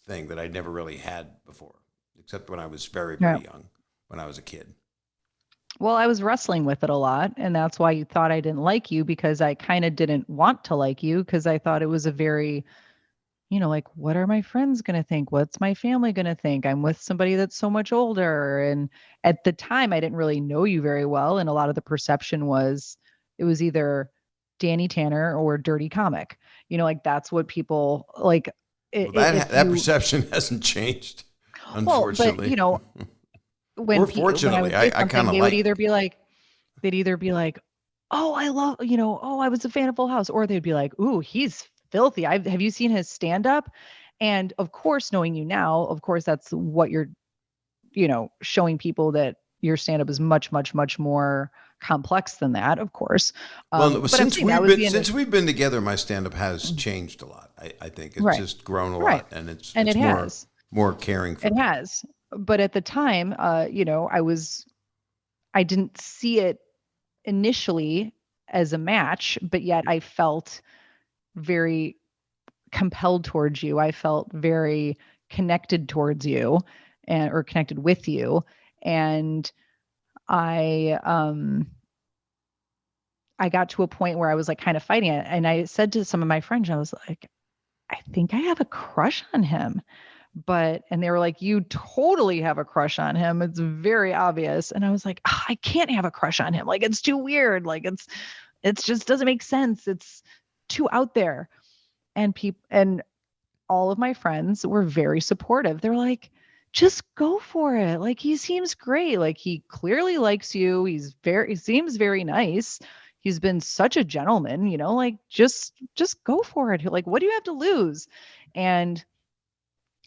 thing that I'd never really had before, except when I was very, very young, when I was a kid. Well, I was wrestling with it a lot, and that's why you thought I didn't like you, because I kind of didn't want to like you, because I thought it was a very, like, what are my friends going to think? What's my family going to think? I'm with somebody that's so much older. And at the time, I didn't really know you very well. And a lot of the perception was it was either Danny Tanner or Dirty Comic. Like, that's what people like. That perception hasn't changed, unfortunately. Well, but, when fortunately, I kind of would either be like, oh, I love, oh, I was a fan of Full House. Or they'd be like, ooh, he's filthy. Have you seen his stand up? And of course, knowing you now, of course, that's what you're, showing people, that your stand up is much, much, much more complex than that, of course. Well, since we've been together, my stand up has changed a lot. I think it's just grown a lot, and it's more caring for me. It has. But at the time, I didn't see it initially as a match, but yet I felt very compelled towards you. I felt very connected towards you, or connected with you. And I got to a point where I was like kind of fighting it. And I said to some of my friends, I was like, I think I have a crush on him. And they were like, you totally have a crush on him. It's very obvious. And I was like, I can't have a crush on him. Like, it's too weird. Like, it's just doesn't make sense. It's too out there. And all of my friends were very supportive. They're like, just go for it. Like, he seems great. Like, he clearly likes you. He seems very nice. He's been such a gentleman, like, just go for it. Like, what do you have to lose? And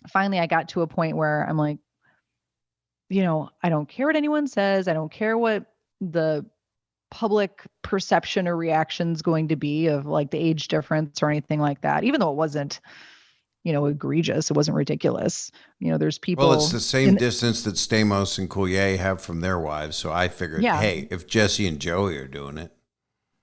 finally, I got to a point where I'm like, I don't care what anyone says. I don't care what the public perception or reaction is going to be of like the age difference or anything like that, even though it wasn't, egregious. It wasn't ridiculous. There's people. Well, it's the same distance that Stamos and Coulier have from their wives. So I figured, hey, if Jesse and Joey are doing it.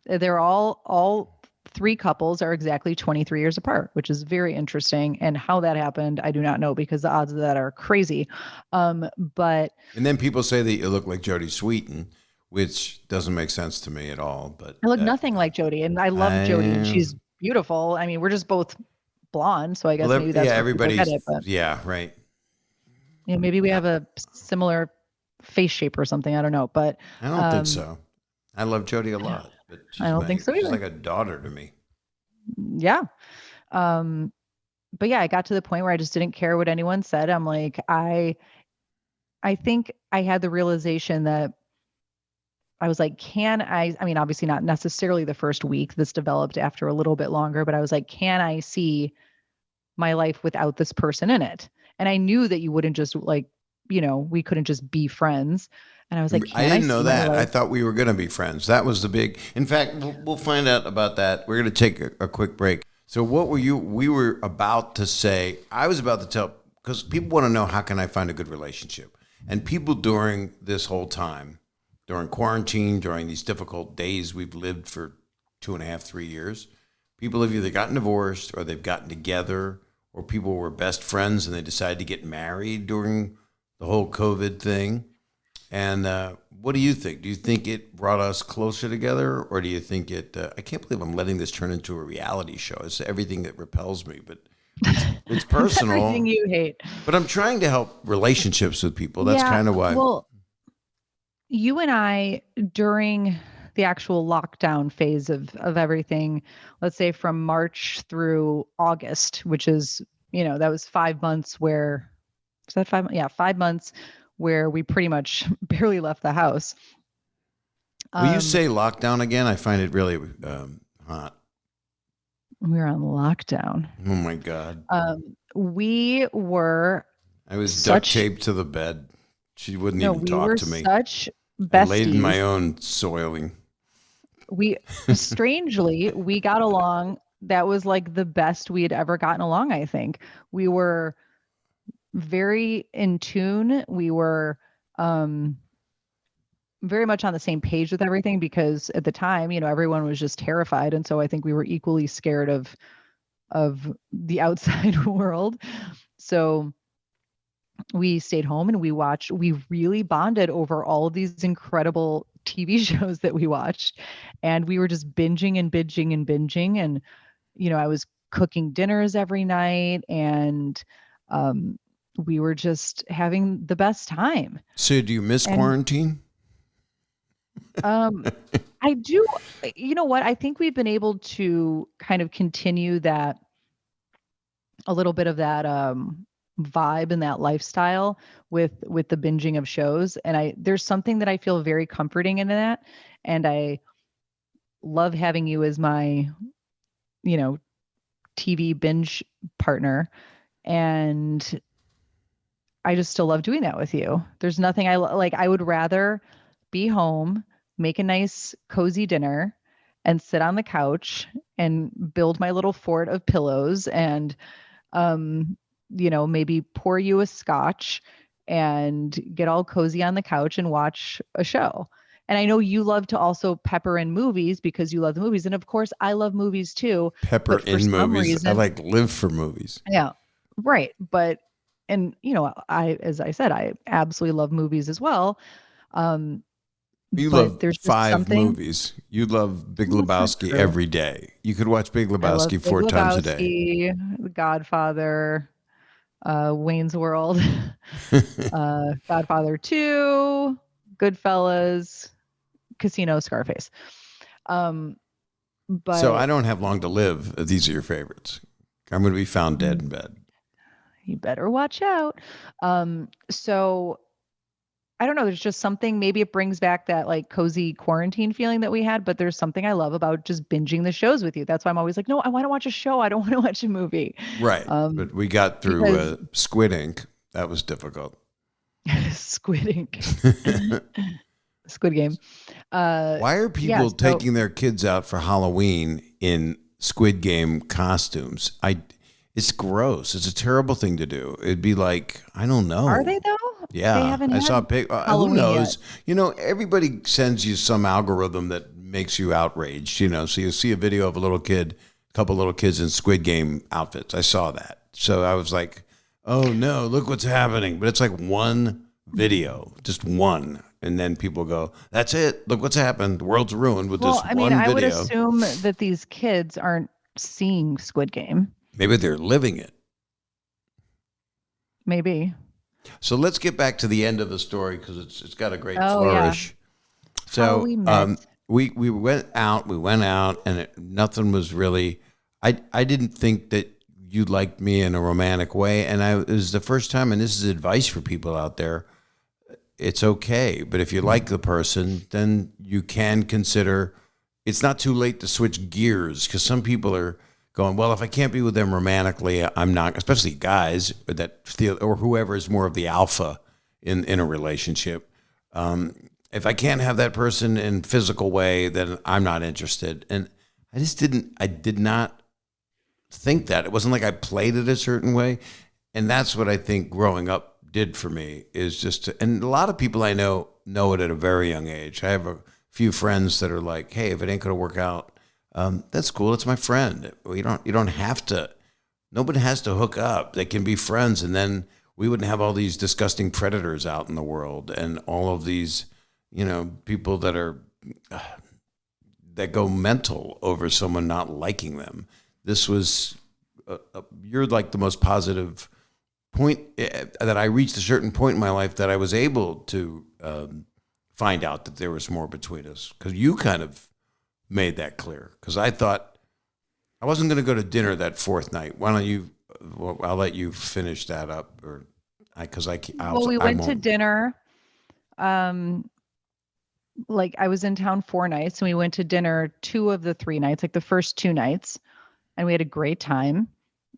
They're all three couples are exactly 23 years apart, which is very interesting. And how that happened, I do not know, because the odds of that are crazy. But And then people say that you look like Jodie Sweetin, which doesn't make sense to me at all. But I look nothing like Jodie, and I love Jodie, and she's beautiful. I mean, we're just both blonde, so I guess maybe that's where people get it. But right. maybe we have a similar face shape or something. I don't know, but I don't think so. I love Jodie a lot, but I don't think so either. She's like a daughter to me. Yeah. But yeah, I got to the point where I just didn't care what anyone said. I'm like, I think I had the realization that I was like, I mean, obviously not necessarily the first week. This developed after a little bit longer, but I was like, can I see my life without this person in it? And I knew that you wouldn't just like, we couldn't just be friends. And I was like, I didn't know that. I thought we were going to be friends. That was the big, in fact, we'll find out about that. We're going to take a quick break. So what we were about to say, I was about to tell, because people want to know, how can I find a good relationship? And people during this whole time, during quarantine, during these difficult days we've lived for 2.5, 3 years, people have either gotten divorced or they've gotten together, or people were best friends and they decided to get married during the whole COVID thing. And what do you think? Do you think it brought us closer together, or do you think it, I can't believe I'm letting this turn into a reality show. It's everything that repels me, but it's personal. Everything you hate. But I'm trying to help relationships with people. That's kind of why. Well, you and I, during the actual lockdown phase of everything, let's say from March through August, which is, that was 5 months where, was that 5 months? Yeah, 5 months where we pretty much barely left the house. Will you say lockdown again? I find it really hot. We were on lockdown. Oh my God. We were. I was duct taped to the bed. She wouldn't even talk to me. Such besties. I laid in my own soiling. Strangely, we got along. That was like the best we had ever gotten along, I think. We were very in tune. We were very much on the same page with everything, because at the time, everyone was just terrified. And so I think we were equally scared of the outside world. So we stayed home and we really bonded over all of these incredible TV shows that we watched. And we were just binging and binging and binging. And, I was cooking dinners every night, and we were just having the best time. So do you miss quarantine? I do. You know what? I think we've been able to kind of continue that, a little bit of that vibe and that lifestyle with the binging of shows. And there's something that I feel very comforting in that. And I love having you as my, TV binge partner. And I just still love doing that with you. There's nothing I like. I would rather be home, make a nice cozy dinner, and sit on the couch and build my little fort of pillows, and maybe pour you a scotch and get all cozy on the couch and watch a show. And I know you love to also pepper in movies because you love the movies. And of course, I love movies too. Pepper in movies. I live for movies. Yeah, right. And as I said, I absolutely love movies as well. You love 5 movies. You love Big Lebowski every day. You could watch Big Lebowski 4 times a day. The Godfather, Wayne's World, Godfather 2, Goodfellas, Casino, Scarface. But so I don't have long to live. These are your favorites. I'm going to be found dead in bed. You better watch out. So I don't know. There's just something, maybe it brings back that like cozy quarantine feeling that we had, but there's something I love about just binging the shows with you. That's why I'm always like, no, I want to watch a show. I don't want to watch a movie. Right. But we got through Squid Ink. That was difficult. Squid Ink. Squid Game. Why are people taking their kids out for Halloween in Squid Game costumes? It's gross. It's a terrible thing to do. It'd be like, I don't know. Are they though? Yeah. I saw a pic. Who knows? Yet. Everybody sends you some algorithm that makes you outraged, you know. So you see a video of a couple little kids in Squid Game outfits. I saw that. So I was like, oh no, look what's happening. But it's like one video, just one. And then people go, that's it. Look what's happened. The world's ruined with this one video. I would assume that these kids aren't seeing Squid Game. Maybe they're living it. Maybe. So let's get back to the end of the story because it's got a great flourish. Yeah. So we went out, and nothing was really. I didn't think that you liked me in a romantic way, and it was the first time. And this is advice for people out there. It's okay, but if you like the person, then you can consider. It's not too late to switch gears because some people are going, well, if I can't be with them romantically, I'm not. Especially guys that feel, or whoever is more of the alpha in a relationship. If I can't have that person in physical way, then I'm not interested. And I did not think that. It wasn't like I played it a certain way. And that's what I think growing up did for me is just, and a lot of people I know it at a very young age. I have a few friends that are like, hey, if it ain't going to work out, that's cool. It's my friend. You don't have to, nobody has to hook up. They can be friends. And then we wouldn't have all these disgusting predators out in the world and all of these, you know, people that go mental over someone not liking them. This was, you're like the most positive point that I reached a certain point in my life that I was able to find out that there was more between us because you kind of made that clear. Because I thought I wasn't going to go to dinner that fourth night. Why don't you? Well, I'll let you finish that up, or because we went to dinner. Like I was in town 4 nights, and we went to dinner 2 of the 3 nights, like the first 2 nights, and we had a great time.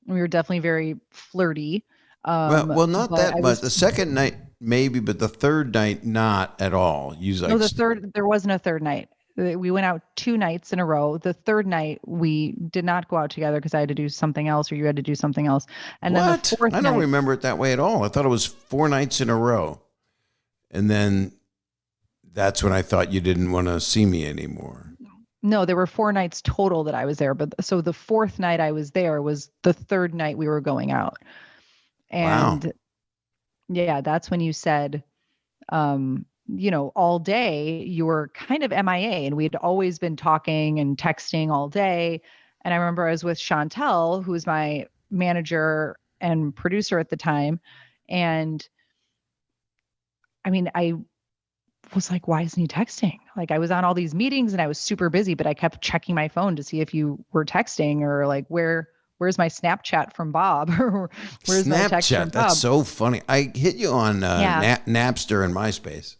We were definitely very flirty. Well, not that much. The second night, maybe, but the third night, not at all. There wasn't a third night. We went out 2 nights in a row. The third night, we did not go out together because I had to do something else or you had to do something else. And then the fourth night. I don't remember it that way at all. I thought it was 4 nights in a row. And then that's when I thought you didn't want to see me anymore. No, there were 4 nights total that I was there. But so the fourth night I was there was the third night we were going out. And yeah, that's when you said, you know, all day you were kind of MIA and we'd always been talking and texting all day. And I remember I was with Chantel, who was my manager and producer at the time. And I mean, I was like, why isn't he texting? Like I was on all these meetings and I was super busy, but I kept checking my phone to see if you were texting or like, where's my Snapchat from Bob? Or where's my text from Bob? That's so funny. I hit you on Napster and MySpace.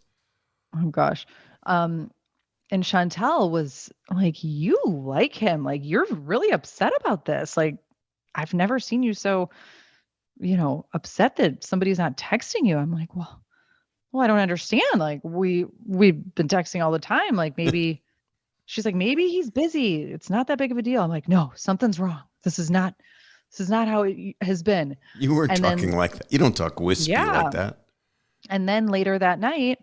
Oh gosh. And Chantel was like, you like him. Like, you're really upset about this. Like, I've never seen you so, you know, upset that somebody's not texting you. I'm like, well, I don't understand. Like we've been texting all the time. Like maybe she's like, maybe he's busy. It's not that big of a deal. I'm like, no, something's wrong. This is not how it has been. You weren't talking like that. You don't talk wispy like that. And then later that night,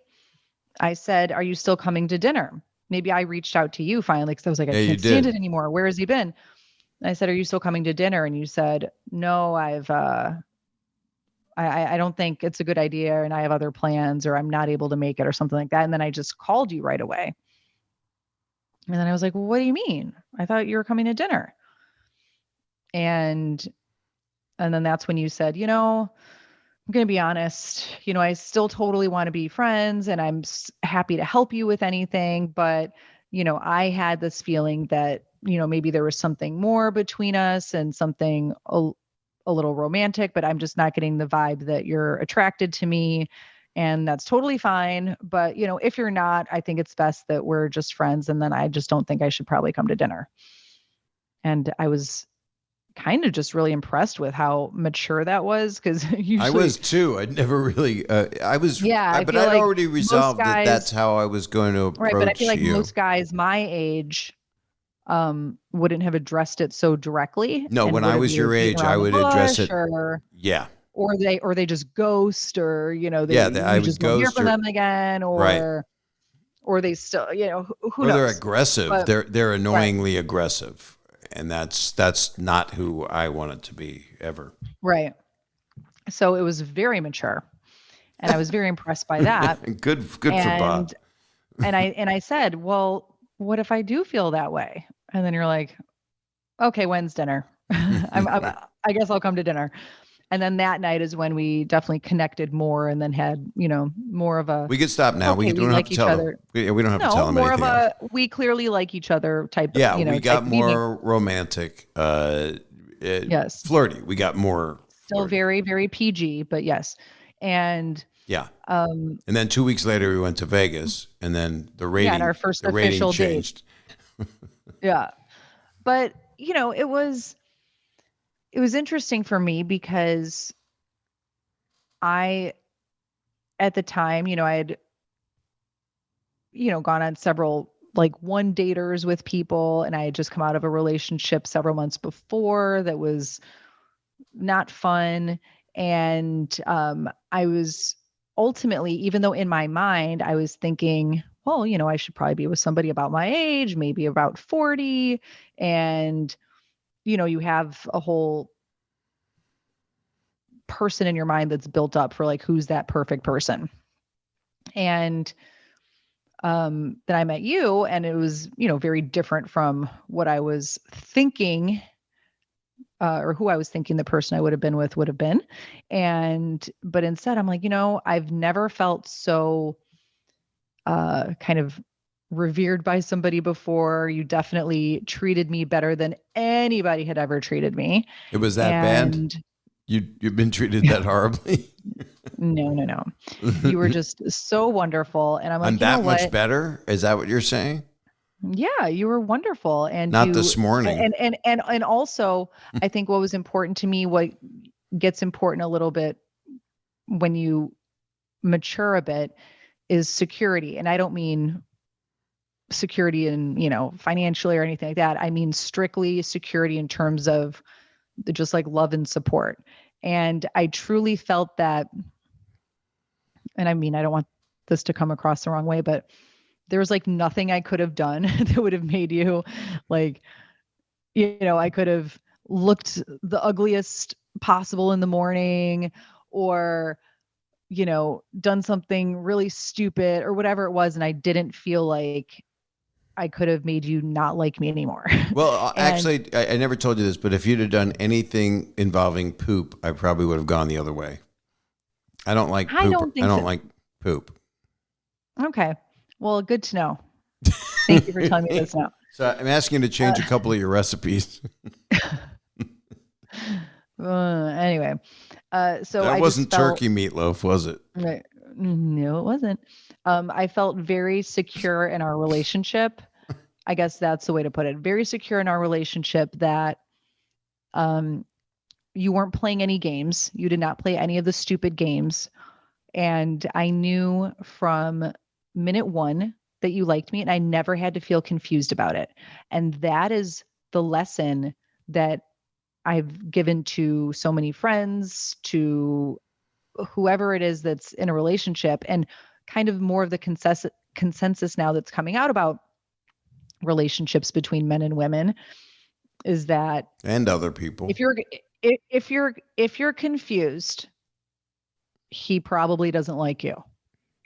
I said, are you still coming to dinner? Maybe I reached out to you finally because I was like, I can't stand it anymore. Where has he been? And I said, are you still coming to dinner? And you said, no, I don't think it's a good idea and I have other plans or I'm not able to make it or something like that. And then I just called you right away. And then I was like, well, what do you mean? I thought you were coming to dinner. And then that's when you said, you know, I'm going to be honest, you know, I still totally want to be friends and I'm happy to help you with anything. But, you know, I had this feeling that, you know, maybe there was something more between us and something a little romantic, but I'm just not getting the vibe that you're attracted to me. And that's totally fine. But, you know, if you're not, I think it's best that we're just friends. And then I just don't think I should probably come to dinner. And I was kind of just really impressed with how mature that was. Cause usually I was too. I'd never really, but I'd already resolved that that's how I was going to approach you. Right. But I feel like most guys my age, wouldn't have addressed it so directly. No, when I was your age, I would address it. Or they just ghost or, you know, I would just ghost hear from them again or, right. or they still, who Or they're knows? aggressive. But They're right, annoyingly aggressive, and that's not who I want it to be ever. right. So it was very mature, and I was very impressed by that. Good for And Bob. I said, "Well, what if I do feel that way?" And then you're like, "Okay, when's dinner?" I guess I'll come to dinner. And then that night is when we definitely connected more and then had, more of a, We could stop now. okay, We we don't have like to each tell them. other. We don't have to No, tell them more of anything else. a, we clearly like each other type, Yeah, we type got of evening. more romantic, Yes. flirty. We got more Still flirty. very, very PG, but yes. And, Yeah. um, And then 2 weeks later, we went to Vegas, and then yeah, and our first the rating official date. changed. Yeah. But, it was interesting for me because I, at the time, I had, gone on several like one daters with people, and I had just come out of a relationship several months before that was not fun. And I was ultimately, even though in my mind I was thinking, well, I should probably be with somebody about my age, maybe about 40. And, you have a whole person in your mind that's built up for like, who's that perfect person. And then I met you, and it was, very different from what I was thinking, or who I was thinking the person I would have been with would have been. But instead, I'm like, I've never felt so kind of revered by somebody before. You definitely treated me better than anybody had ever treated me. It was that bad. And You've been treated that horribly. no, no, no. You were just so wonderful. And I'm I'm like, you know that much what? better. Is that what you're saying? Yeah, you were wonderful. And Not this morning. and also, I think what was important to me, what gets important a little bit when you mature a bit, is security. And I don't mean security in, financially or anything like that. I mean strictly security in terms of just like love and support. And I truly felt that, and I mean, I don't want this to come across the wrong way, but there was like nothing I could have done that would have made you like, I could have looked the ugliest possible in the morning, or, done something really stupid or whatever it was. And I didn't feel like I could have made you not like me anymore. Well, And actually, I never told you this, but if you'd have done anything involving poop, I probably would have gone the other way. I don't like I poop. don't I think so. don't like poop. Okay. Well, good to know. Thank you for telling me this now. So I'm asking you to change a couple of your recipes. Anyway, so That I just wasn't felt, turkey meatloaf, was it? right, no, it wasn't. I felt very secure in our relationship. I guess that's the way to put it. Very secure in our relationship that um, you weren't playing any games. You did not play any of the stupid games. And I knew from minute one that you liked me, and I never had to feel confused about it. And that is the lesson that I've given to so many friends, to whoever it is that's in a relationship, and kind of more of the consensus now that's coming out about relationships between men and women is that And other people. if you're if you're confused, he probably doesn't like you.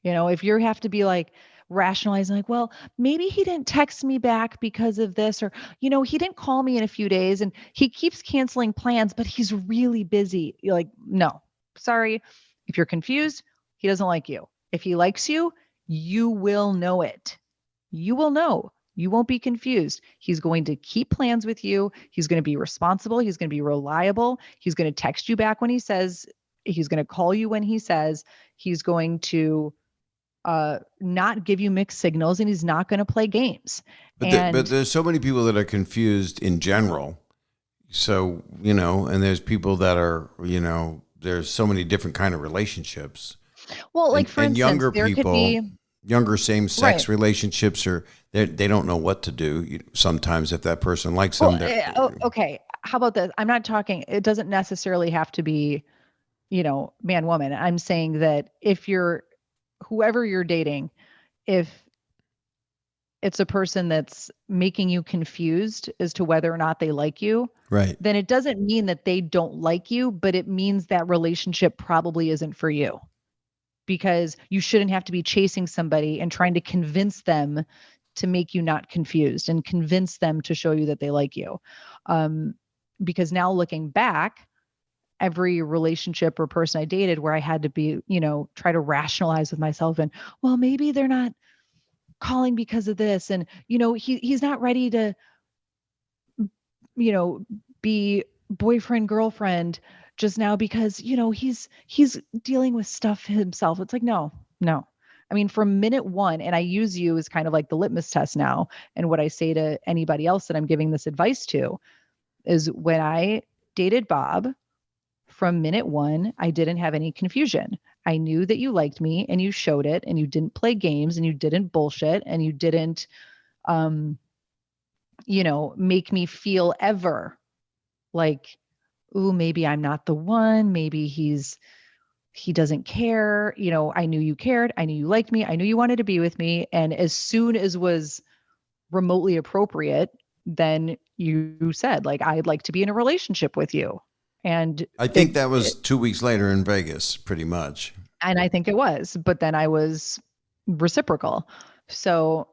If you have to be like rationalizing, like, well, maybe he didn't text me back because of this, or, he didn't call me in a few days and he keeps canceling plans, but he's really busy. You're like, no, sorry. If you're confused, he doesn't like you. If he likes you, you will know it. You will know. You won't be confused. He's going to keep plans with you. He's going to be responsible. He's going to be reliable. He's going to text you back when he says, he's going to call you when he says, he's going to not give you mixed signals, and he's not going to play games. But And there's so many people that are confused in general. So, and there's people that are, there's so many different kind of relationships. well, like for And instance, younger there could people, be younger right. same-sex relationships are they don't know what to do sometimes if that person likes Well, them. They're, okay. How about this? I'm not talking. It doesn't necessarily have to be, man, woman. I'm saying that if you're whoever you're dating, if it's a person that's making you confused as to whether or not they like you, Right. then it doesn't mean that they don't like you, but it means that relationship probably isn't for you, because you shouldn't have to be chasing somebody and trying to convince them to make you not confused and convince them to show you that they like you. Um, because now looking back, every relationship or person I dated where I had to be, try to rationalize with myself and, well, maybe they're not calling because of this. And, he's not ready to, you know, be boyfriend, girlfriend just now because, he's dealing with stuff himself. It's like, no, no. I mean, from minute one, and I use you as kind of like the litmus test now. And what I say to anybody else that I'm giving this advice to is, when I dated Bob, from minute one, I didn't have any confusion. I knew that you liked me and you showed it, and you didn't play games and you didn't bullshit and you didn't, um, make me feel ever like, ooh, maybe I'm not the one. Maybe he doesn't care. I knew you cared. I knew you liked me. I knew you wanted to be with me. And as soon as was remotely appropriate, then you said, like, I'd like to be in a relationship with you. And I think that was 2 weeks later in Vegas, pretty much. and I think it was, but then I was reciprocal. So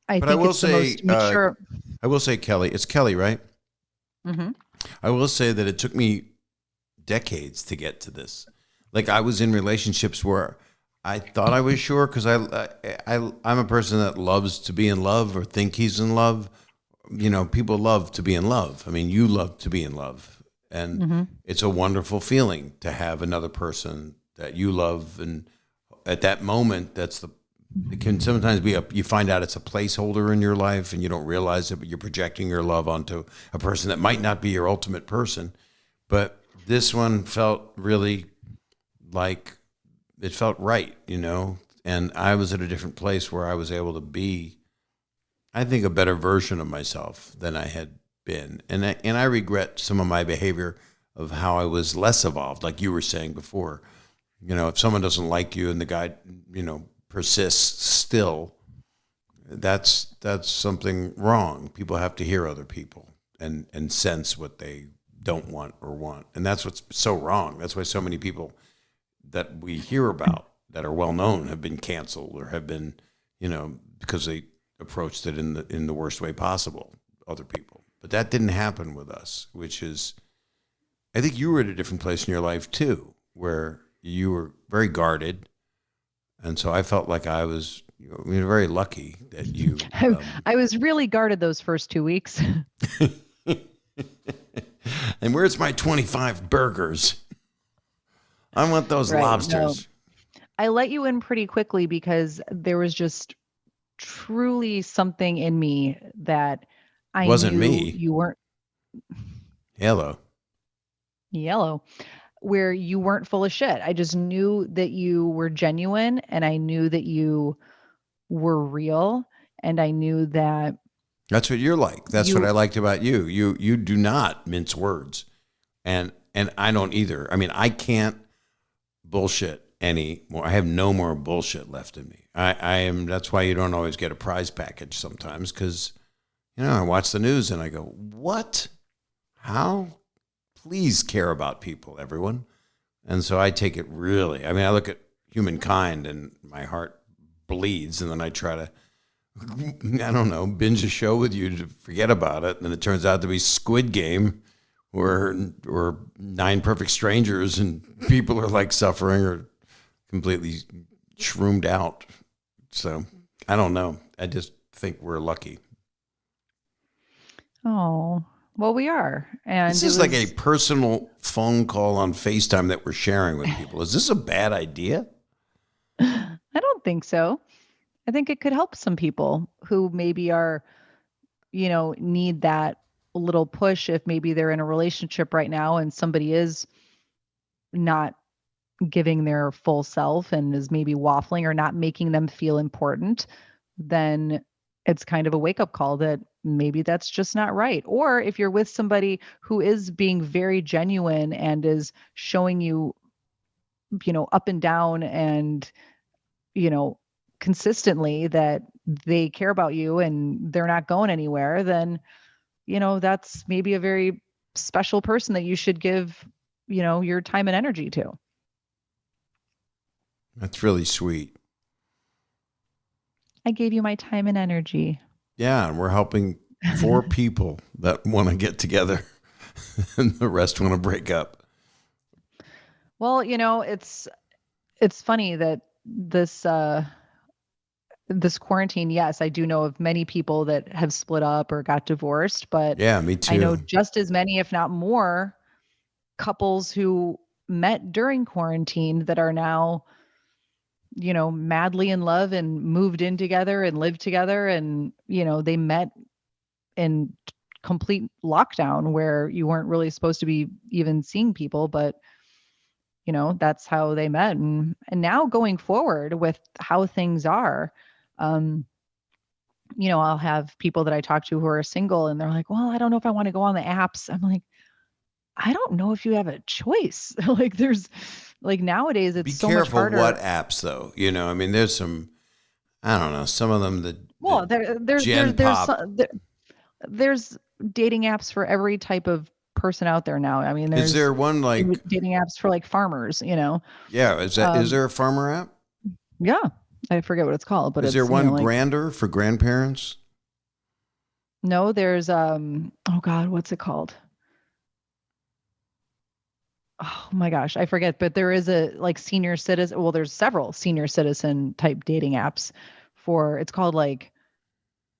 I But I think will it's the say, most mature. Kelly, it's Kelly, right? Mhm. I will say that it took me decades to get to this. Like, I was in relationships where I thought I was sure, because I'm a person that loves to be in love or think he's in love. People love to be in love. I mean, you love to be in love, and Mhm. it's a wonderful feeling to have another person that you love, and at that moment, it can sometimes be you find out it's a placeholder in your life and you don't realize it, but you're projecting your love onto a person that might not be your ultimate person. But this one felt really like it felt right, and I was at a different place where I was able to be, I think, a better version of myself than I had been. And I regret some of my behavior of how I was less evolved, like you were saying before. If someone doesn't like you and the guy, persists still, that's something wrong. People have to hear other people and sense what they don't want or want. And that's what's so wrong. That's why so many people that we hear about that are well known have been canceled or have been, because they approached it in the worst way possible, other people. But that didn't happen with us, which is, I think you were at a different place in your life too, where you were very guarded. And so I felt like I was very lucky that you. I was really guarded those first 2 weeks. And where's my 25 burgers? I want those Right. No, lobsters. I let you in pretty quickly because there was just truly something in me that I Wasn't knew me. you weren't Hello. yellow, where you weren't full of shit. I just knew that you were genuine, and I knew that you were real, and I knew that That's what you're like. That's what I you liked about you. You do not mince words. And I don't either. I mean, I can't bullshit anymore. I have no more bullshit left in me. I am. That's why you don't always get a prize package sometimes, because I watch the news and I go, what? How? Please care about people, everyone. And so I take it really. I mean, I look at humankind and my heart bleeds, and then I try to, I don't know, binge a show with you to forget about it. And then it turns out to be Squid Game or Nine Perfect Strangers, and people are like suffering or completely shroomed out. So I don't know. I just think we're lucky. Oh, well, we are. And This it is like a was, personal phone call on FaceTime that we're sharing with people. Is this a bad idea? I don't think so. I think it could help some people who maybe are, need that little push if maybe they're in a relationship right now and somebody is not giving their full self and is maybe waffling or not making them feel important, then it's kind of a wake up call that maybe that's just not right. Or if you're with somebody who is being very genuine and is showing you, up and down and, you know, consistently that they care about you and they're not going anywhere, then, that's maybe a very special person that you should give, your time and energy to. That's really sweet. I gave you my time and energy. Yeah, and we're helping 4 people that want to get together and the rest want to break up. Well, it's funny that this quarantine, yes, I do know of many people that have split up or got divorced, but Yeah, me I know too. just as many, if not more, couples who met during quarantine that are now, madly in love and moved in together and lived together. And, they met in complete lockdown where you weren't really supposed to be even seeing people, but that's how they met. And now going forward with how things are, um, I'll have people that I talk to who are single and they're like, well, I don't know if I want to go on the apps. I'm like, I don't know if you have a choice. Like there's like nowadays it's Be so much careful what harder. apps though. I mean, there's some, I don't know, some of them, the Well, Gen Pop. there's dating apps for every type of person out there now. I mean, Is there's there one like, dating apps for like farmers. yeah, is Um, there a farmer app? yeah, I forget what it's called, but Is there it's, one like, grander for grandparents? no, there's, oh God, what's it called? Oh my gosh, I forget, but there is a like senior citizen. Well, there's several senior citizen type dating apps it's called like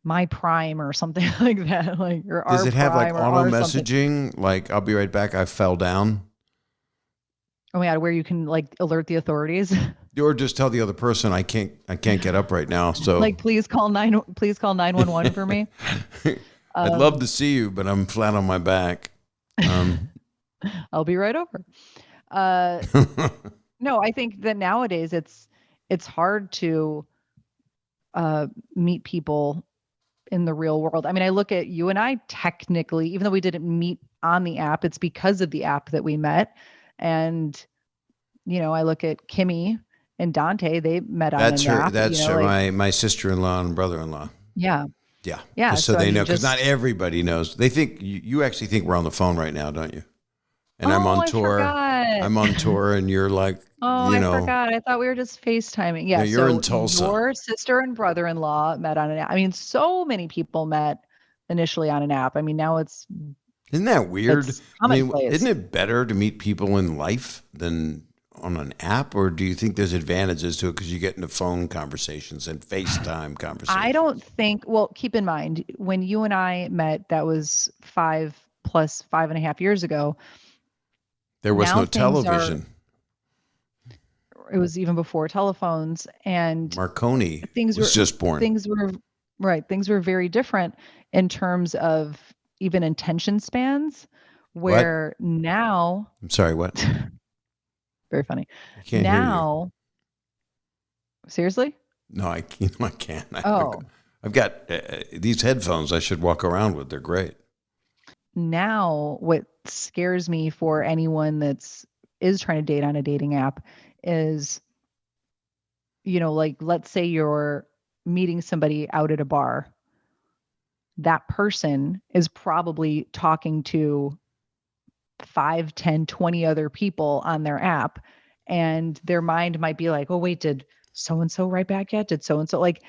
My Prime or something like that, like, or Does Our it have like Prime or auto our something. messaging? Like, I'll be right back, I fell down. Oh my God, where you can like alert the authorities. Or just tell the other person I can't get up right now. So Like, please call 911 for me. I'd love Um, to see you, but I'm flat on my back. Um, I'll be right over. Uh, no, I think that nowadays it's hard to meet people in the real world. I mean, I look at you and I technically, even though we didn't meet on the app, it's because of the app that we met. And, I look at Kimmy and Dante, they met on that's an her. app, That's her, like, my sister-in-law and brother-in-law. yeah. Yeah, Yeah. just so So, I they know, mean, because not just, everybody knows. They think you actually think we're on the phone right now, don't you? And I'm oh, on I tour. forgot. I'm on tour, and you're like, Oh, I forgot. I thought we were just FaceTiming. no, Yeah. you're in So Tulsa. your sister and brother-in-law met on an app. I mean, so many people met initially on an app. I mean, now Isn't that weird? it's I mean, isn't commonplace. it better to meet people in life than on an app, or do you think there's advantages to it because you get into phone conversations and FaceTime I conversations? don't think, well, keep in mind when you and I met, that was 5.5 years ago. There was Now no things are, television. it was even before telephones, and Marconi things was were, just born. things were, right. Things were very different in terms of even attention spans, What? where now, I'm sorry, what? very funny. I can't hear you. Now, seriously? No, I can't. I can't. Oh, I've got these headphones I should walk around with. They're great. now what scares me for anyone is trying to date on a dating app is, like, let's say you're meeting somebody out at a bar. That person is probably talking to 5, 10, 20 other people on their app. And their mind might be like, oh, wait, did so and so write back yet? Did so and so, like,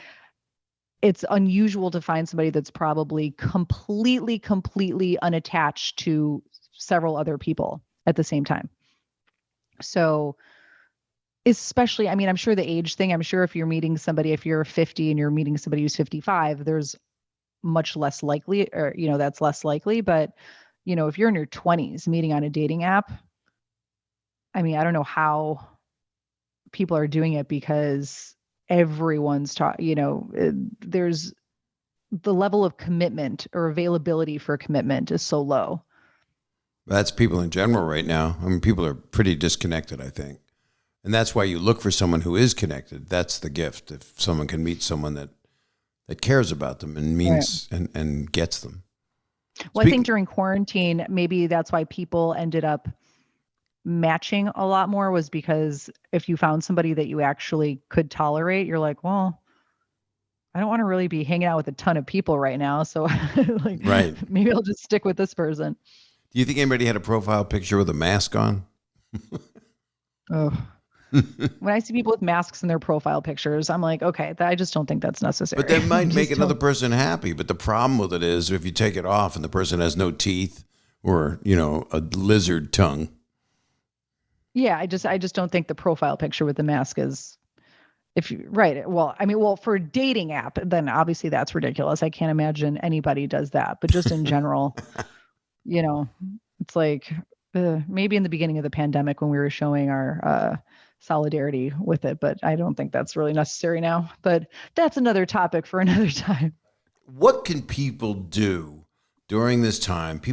it's unusual to find somebody that's probably completely unattached to several other people at the same time. So, especially, I mean, I'm sure the age thing, I'm sure if you're meeting somebody, if you're 50 and you're meeting somebody who's 55, there's much less likely, or, that's less likely. But, if you're in your 20s meeting on a dating app, I mean, I don't know how people are doing it because everyone's there's the level of commitment or availability for commitment is so low. That's people in general right now. I mean, people are pretty disconnected, I think. And that's why you look for someone who is connected. That's the gift. If someone can meet someone that cares about them and Right. means and gets them. Well, I Speaking, think during quarantine, maybe that's why people ended up matching a lot more, was because if you found somebody that you actually could tolerate, you're like, well, I don't want to really be hanging out with a ton of people right now. So like Right. maybe I'll just stick with this person. Do you think anybody had a profile picture with a mask on? Oh, when I see people with masks in their profile pictures, I'm like, okay, I just don't think that's But necessary. that might make Just another don't. person happy. But the problem with it is if you take it off and the person has no teeth or, a lizard tongue. Yeah, I just don't think the profile picture with the mask is if you right. Well, I mean, well, for a dating app, then obviously that's ridiculous. I can't imagine anybody does that. But just in general, you know, it's like maybe in the beginning of the pandemic when we were showing our solidarity with it, but I don't think that's really necessary now. But that's another topic for another time. What can people do during this time? A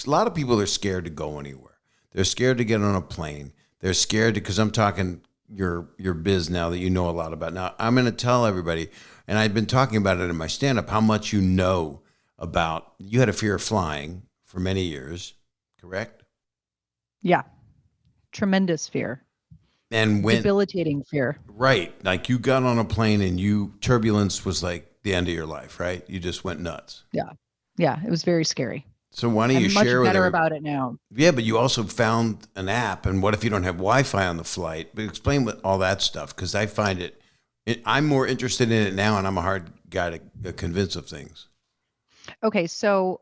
lot of people are scared to go anywhere. They're scared to get on a plane. They're scared because I'm talking your biz now that you know a lot about. Now, I'm going to tell everybody, and I've been talking about it in my stand-up, how much you know about, you had a fear of flying for many years, correct? Yeah, tremendous fear, And when, debilitating fear. right, like you got on a plane and turbulence was like the end of your life, right? You just went nuts. Yeah, yeah, it was very scary. So why don't you I'm much share with better everybody? about it now. Yeah, but you also found an app. And what if you don't have Wi-Fi on the flight? But explain what all that stuff, because I find I'm more interested in it now, and I'm a hard guy to convince of things. Okay, so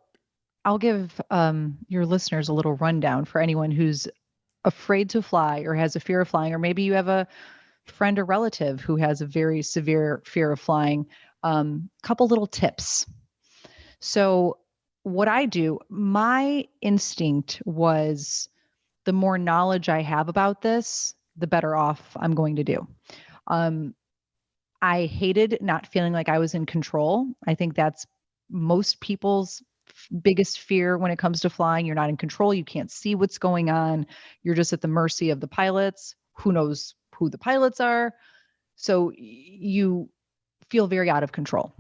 I'll give your listeners a little rundown for anyone who's afraid to fly or has a fear of flying, or maybe you have a friend or relative who has a very severe fear of flying. Couple little tips. So, what I do, my instinct was the more knowledge I have about this, the better off I'm going to do. Um, I hated not feeling like I was in control. I think that's most people's biggest fear when it comes to flying. You're not in control. You can't see what's going on. You're just at the mercy of the pilots. Who knows who the pilots are? So you feel very out of control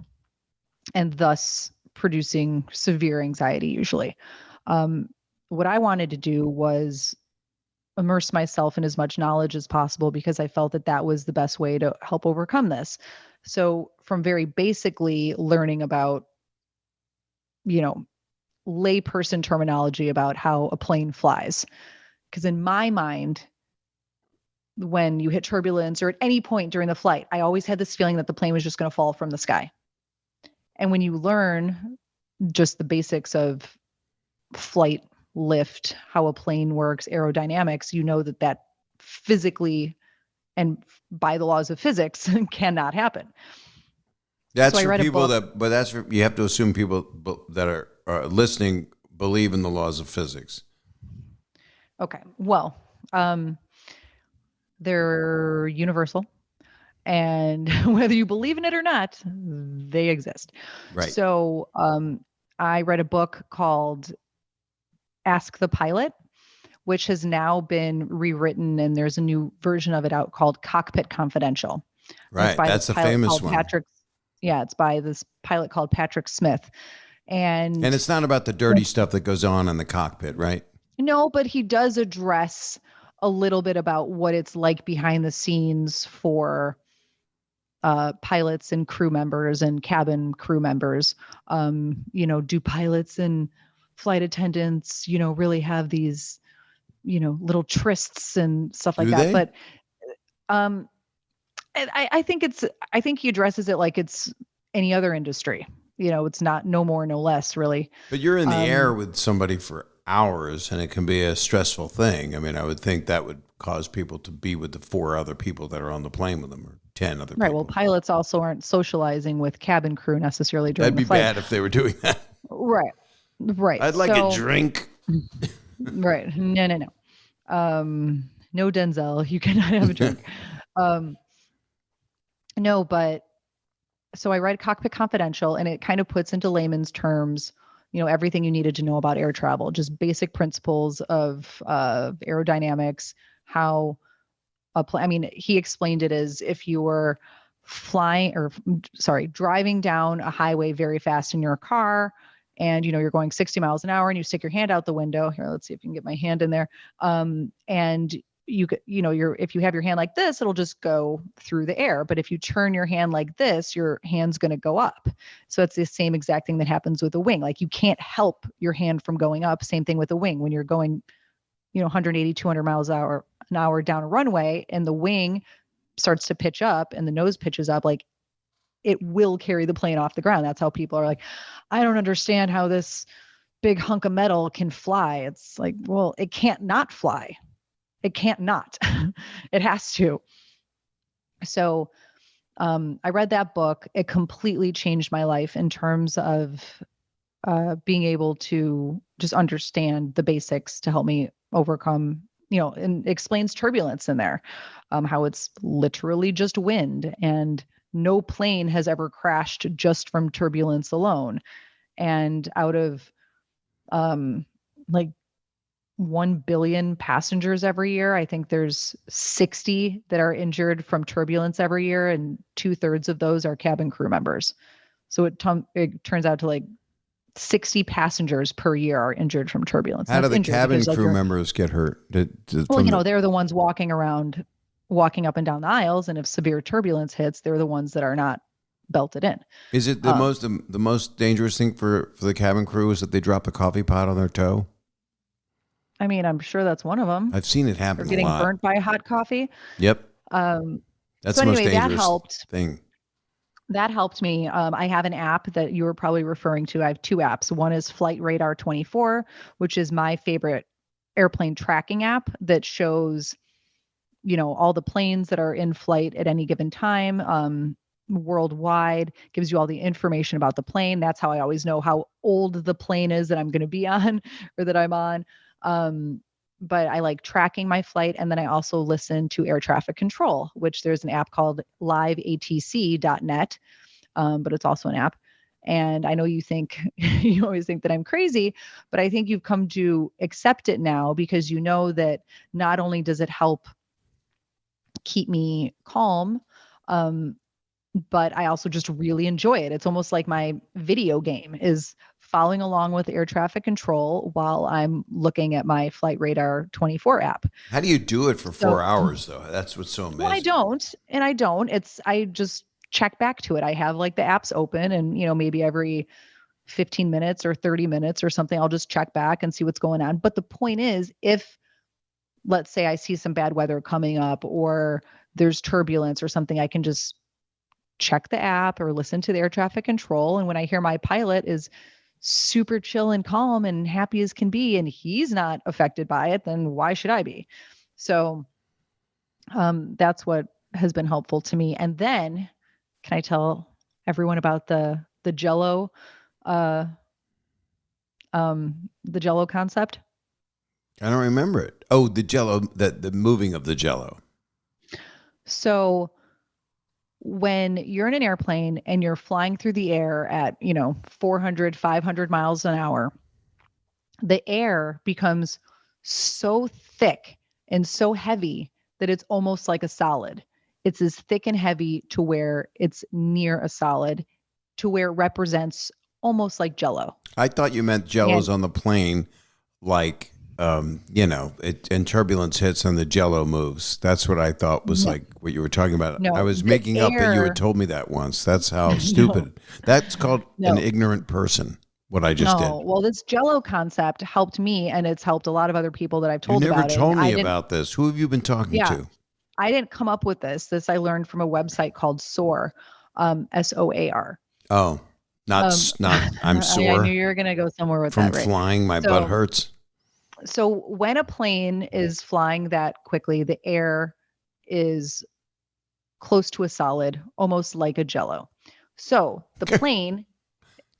and thus producing severe anxiety usually. Um, what I wanted to do was immerse myself in as much knowledge as possible because I felt that that was the best way to help overcome this. So, from very basically learning about, you know, layperson terminology about how a plane flies. Because in my mind, when you hit turbulence or at any point during the flight, I always had this feeling that the plane was just going to fall from the sky. And when you learn just the basics of flight, lift, how a plane works, aerodynamics, you know that that physically and by the laws of physics cannot happen. So That's I for read a people book. you have to assume people that are listening believe in the laws of physics. Okay. Well, um, they're universal. And whether you believe in it or not, they exist. Right. So I read a book called Ask the Pilot, which has now been rewritten, and there's a new version of it out called Cockpit Confidential. And it's Right. by That's this the pilot famous called one. Patrick. Yeah, it's by this pilot called Patrick Smith. And And it's not about the dirty stuff that goes on in the cockpit, right? no, but he does address a little bit about what it's like behind the scenes for pilots and crew members and cabin crew members. Do pilots and flight attendants, really have these, little trysts and stuff like Do that. they? But um, I think he addresses it like it's any other industry. It's not no more, no less, really. But you're in the air Um, with somebody for hours, and it can be a stressful thing. I mean, I would think that would cause people to be with the four other people that are on the plane with them, or 10 other right. Well, people. pilots also aren't socializing with cabin crew necessarily during That'd the be flight. bad if they were doing that. Right. Right. I'd like a So, drink. right. No, no, no. No Denzel, you cannot have a drink. Um, no, but so I read Cockpit Confidential and it kind of puts into layman's terms, everything you needed to know about air travel, just basic principles of aerodynamics, how I mean, he explained it as if you were driving down a highway very fast in your car and you're going 60 miles an hour and you stick your hand out the window. Here, let's see if you can get my hand in there. And if you have your hand like this, it'll just go through the air. But if you turn your hand like this, your hand's going to go up. So it's the same exact thing that happens with a wing. Like you can't help your hand from going up. Same thing with a wing. When you're going, 180, 200 miles an hour down a runway and the wing starts to pitch up and the nose pitches up, like it will carry the plane off the ground. That's how people are like, I don't understand how this big hunk of metal can fly. It's like, well, it can't not fly. It can't not. It has to. So I read that book. It completely changed my life in terms of being able to just understand the basics to help me overcome, and explains turbulence in there, how it's literally just wind and no plane has ever crashed just from turbulence alone. And out of like 1 billion passengers every year, I think there's 60 that are injured from turbulence every year, and 2/3 of those are cabin crew members. So it turns out to like 60 passengers per year are injured from turbulence. How do the cabin crew members get hurt? They're the ones walking up and down the aisles, and if severe turbulence hits, they're the ones that are not belted in. Is it the most dangerous thing for the cabin crew is that they drop the coffee pot on their toe? I mean, I'm sure that's one of them. I've seen it happen a lot. Getting burnt by hot coffee. Yep. That's the most dangerous thing. That helped me. I have an app that you were probably referring to. I have two apps. One is Flight Radar 24, which is my favorite airplane tracking app that shows, all the planes that are in flight at any given time, worldwide, gives you all the information about the plane. That's how I always know how old the plane is that I'm going to be on or that I'm on. But I like tracking my flight. And then I also listen to air traffic control, which there's an app called liveatc.net. But it's also an app. And I know you always think that I'm crazy, but I think you've come to accept it now because you know that not only does it help keep me calm, but I also just really enjoy it. It's almost like my video game is following along with air traffic control while I'm looking at my Flight Radar 24 app. How do you do it for 4 hours though? That's what's so amazing. Well, I don't. I just check back to it. I have like the apps open and, maybe every 15 minutes or 30 minutes or something, I'll just check back and see what's going on. But the point is, if let's say I see some bad weather coming up or there's turbulence or something, I can just check the app or listen to the air traffic control. And when I hear my pilot is super chill and calm and happy as can be, and he's not affected by it, then why should I be? So that's what has been helpful to me. And then can I tell everyone about the Jello, the Jello concept? I don't remember it. Oh, the Jello, the moving of the Jello. So when you're in an airplane and you're flying through the air at, 400, 500 miles an hour, the air becomes so thick and so heavy that it's almost like a solid. It's as thick and heavy to where it's near a solid, to where it represents almost like Jello. I thought you meant Jello's on the plane, like, and turbulence hits and the Jello moves. That's what I thought was like what you were talking about. No, I was making up that you had told me that once. That's how stupid. That's called an ignorant person, what I just did. Well, this Jello concept helped me, and it's helped a lot of other people that I've told about it. You never told me about this. Who have you been talking to? I didn't come up with this. This I learned from a website called SOAR, SOAR. Oh, not I'm sore. I knew you were going to go somewhere with that. From right? Flying, my butt hurts. So when a plane is flying that quickly, the air is close to a solid, almost like a Jello. So the plane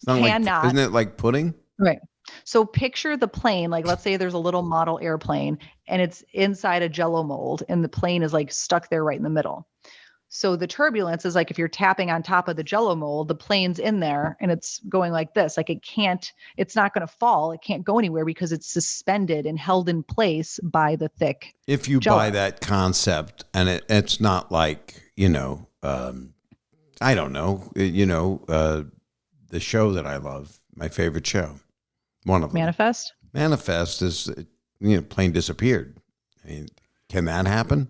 cannot. Isn't it like pudding? Right. So picture the plane, like let's say there's a little model airplane and it's inside a Jello mold and the plane is like stuck there right in the middle. So the turbulence is like if you're tapping on top of the Jello mold, the plane's in there and it's going like this. Like it's not going to fall. It can't go anywhere because it's suspended and held in place by the thick If you Jello. buy that concept and it's not like, I don't know, the show that I love, my favorite show, one of them. Manifest? Manifest is, plane disappeared. I mean, Can that happen?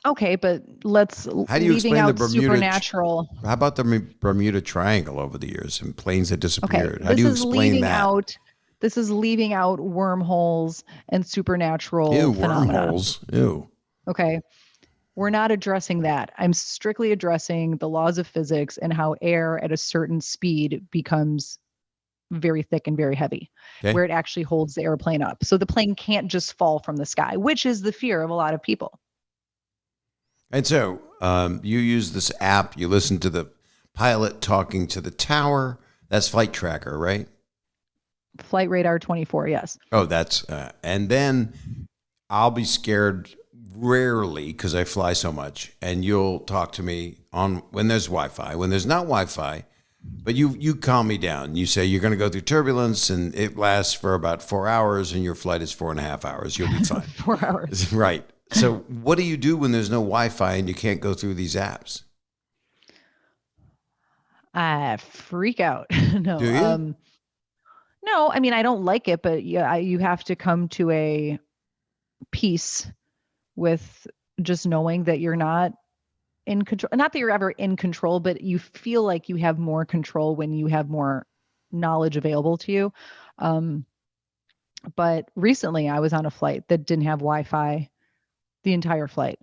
Okay, but let's How do you leaving explain the out Bermuda? supernatural. How about the Bermuda Triangle over the years and planes that Okay, disappeared? How do you explain that? this is leaving out wormholes and supernatural Ew, phenomena. wormholes. Ew. Okay. We're not addressing that. I'm strictly addressing the laws of physics and how air at a certain speed becomes very thick and very heavy, Okay. where it actually holds the airplane up. So the plane can't just fall from the sky, which is the fear of a lot of people. And so you use this app. You listen to the pilot talking to the tower. That's Flight Tracker, right? Flight Radar 24, yes. Oh, that's and then I'll be scared rarely because I fly so much, and you'll talk to me on when there's Wi-Fi. When there's not Wi-Fi, but you calm me down. You say you're going to go through turbulence, and it lasts for about 4 hours, and your flight is 4.5 hours. You'll be fine. 4 hours. Right. So what do you do when there's no Wi-Fi and you can't go through these apps? I freak out. Do No. you? No, I mean I don't like it, but yeah, you have to come to a peace with just knowing that you're not in control. Not that you're ever in control, but you feel like you have more control when you have more knowledge available to you. Um, but recently I was on a flight that didn't have Wi-Fi the entire flight.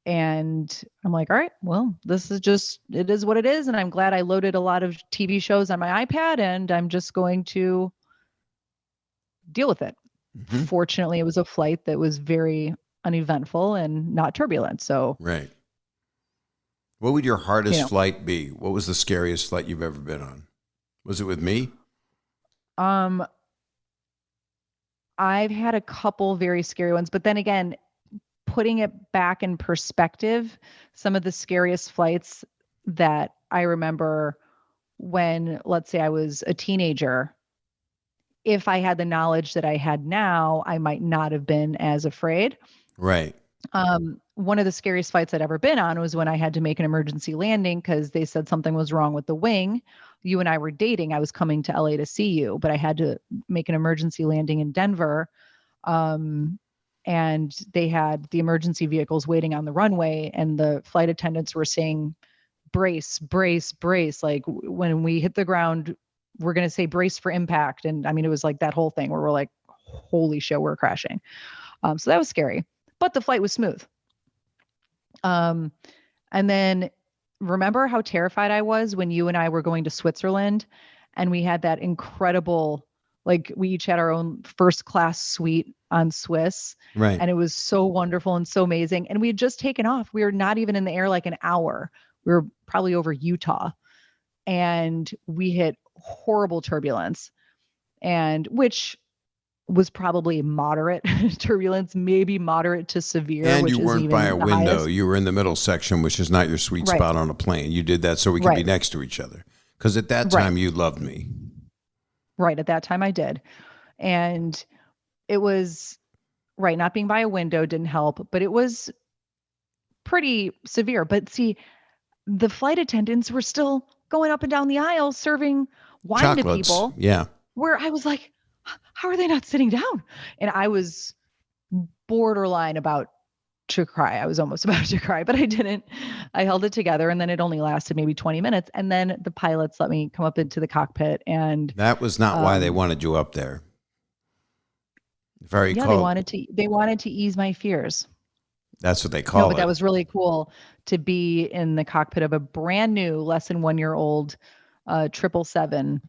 And I'm like, all right, well, this is just, it is what it is. And I'm glad I loaded a lot of TV shows on my iPad and I'm just going to deal with it. Mm-hmm. Fortunately, it was a flight that was very uneventful and not turbulent. So, Right. What would your hardest flight be? What was the scariest flight you've ever been on? Was it with me? I've had a couple very scary ones, but then again, putting it back in perspective, some of the scariest flights that I remember when, let's say I was a teenager, if I had the knowledge that I had now, I might not have been as afraid. Right. One of the scariest flights I'd ever been on was when I had to make an emergency landing because they said something was wrong with the wing. You and I were dating. I was coming to LA to see you, but I had to make an emergency landing in Denver. And they had the emergency vehicles waiting on the runway, and the flight attendants were saying, brace, brace, brace. Like when we hit the ground, we're going to say brace for impact. And I mean, it was like that whole thing where we're like, holy shit, we're crashing. So that was scary, but the flight was smooth. And then remember how terrified I was when you and I were going to Switzerland and we had that incredible, like we each had our own first class suite on Swiss. Right. And it was so wonderful and so amazing. And we had just taken off. We were not even in the air like an hour. We were probably over Utah and we hit horrible turbulence, and which was probably moderate turbulence, maybe moderate to severe. And which you weren't by a window. Highest. You were in the middle section, which is not your sweet spot on a plane. You did that so we could be next to each other. Because at that time, you loved me. Right. At that time, I did. And it was, not being by a window didn't help, but it was pretty severe. But see, the flight attendants were still going up and down the aisle serving wine Chocolates. to people. Yeah. Where I was like, how are they not sitting down? And I was borderline about to cry. I was almost about to cry, but I didn't. I held it together, and then it only lasted maybe 20 minutes. And then the pilots let me come up into the cockpit, and that was not why they wanted you up there. They wanted to ease my fears. That's what they call it. But that was really cool to be in the cockpit of a brand new, less than 1 year old 777.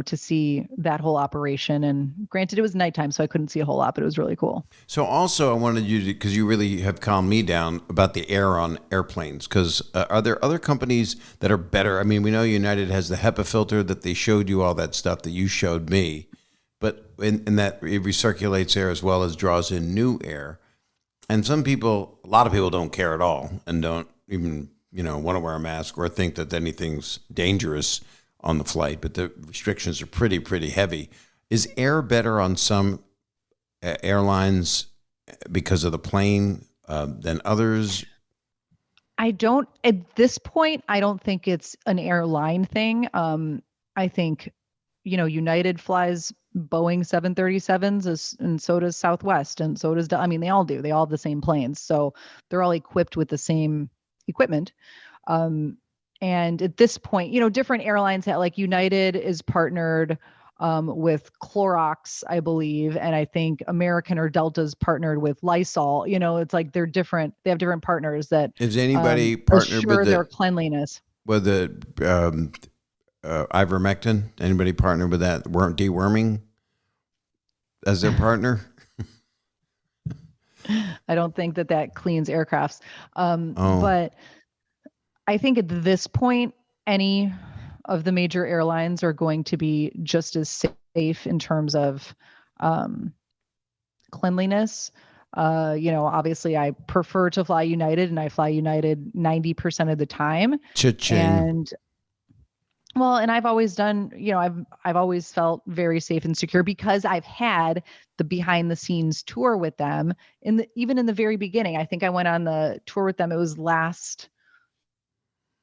To see that whole operation. And granted, it was nighttime, so I couldn't see a whole lot, but it was really cool. So also I wanted you to, because you really have calmed me down about the air on airplanes, because are there other companies that are better? I mean, we know United has the HEPA filter that they showed you all that stuff that you showed me, but in that it recirculates air as well as draws in new air. And a lot of people don't care at all and don't even, want to wear a mask or think that anything's dangerous on the flight, but the restrictions are pretty heavy. Is air better on some airlines because of the plane than others? At this point, I don't think it's an airline thing. I think, United flies Boeing 737s, and so does Southwest, and so does, I mean, they all do. They all have the same planes. So they're all equipped with the same equipment. Um, and at this point, different airlines like United is partnered with Clorox, I believe. And I think American or Delta's partnered with Lysol. It's like they're different. They have different partners that Is anybody partnered assure with their cleanliness. with the ivermectin? Anybody partnered with that? Deworming as their partner? I don't think that cleans aircrafts. Oh. But I think at this point, any of the major airlines are going to be just as safe in terms of cleanliness. Obviously I prefer to fly United, and I fly United 90% of the time. Cha-ching. And I've always done, I've always felt very safe and secure because I've had the behind the scenes tour with them even in the very beginning. I think I went on the tour with them. It was last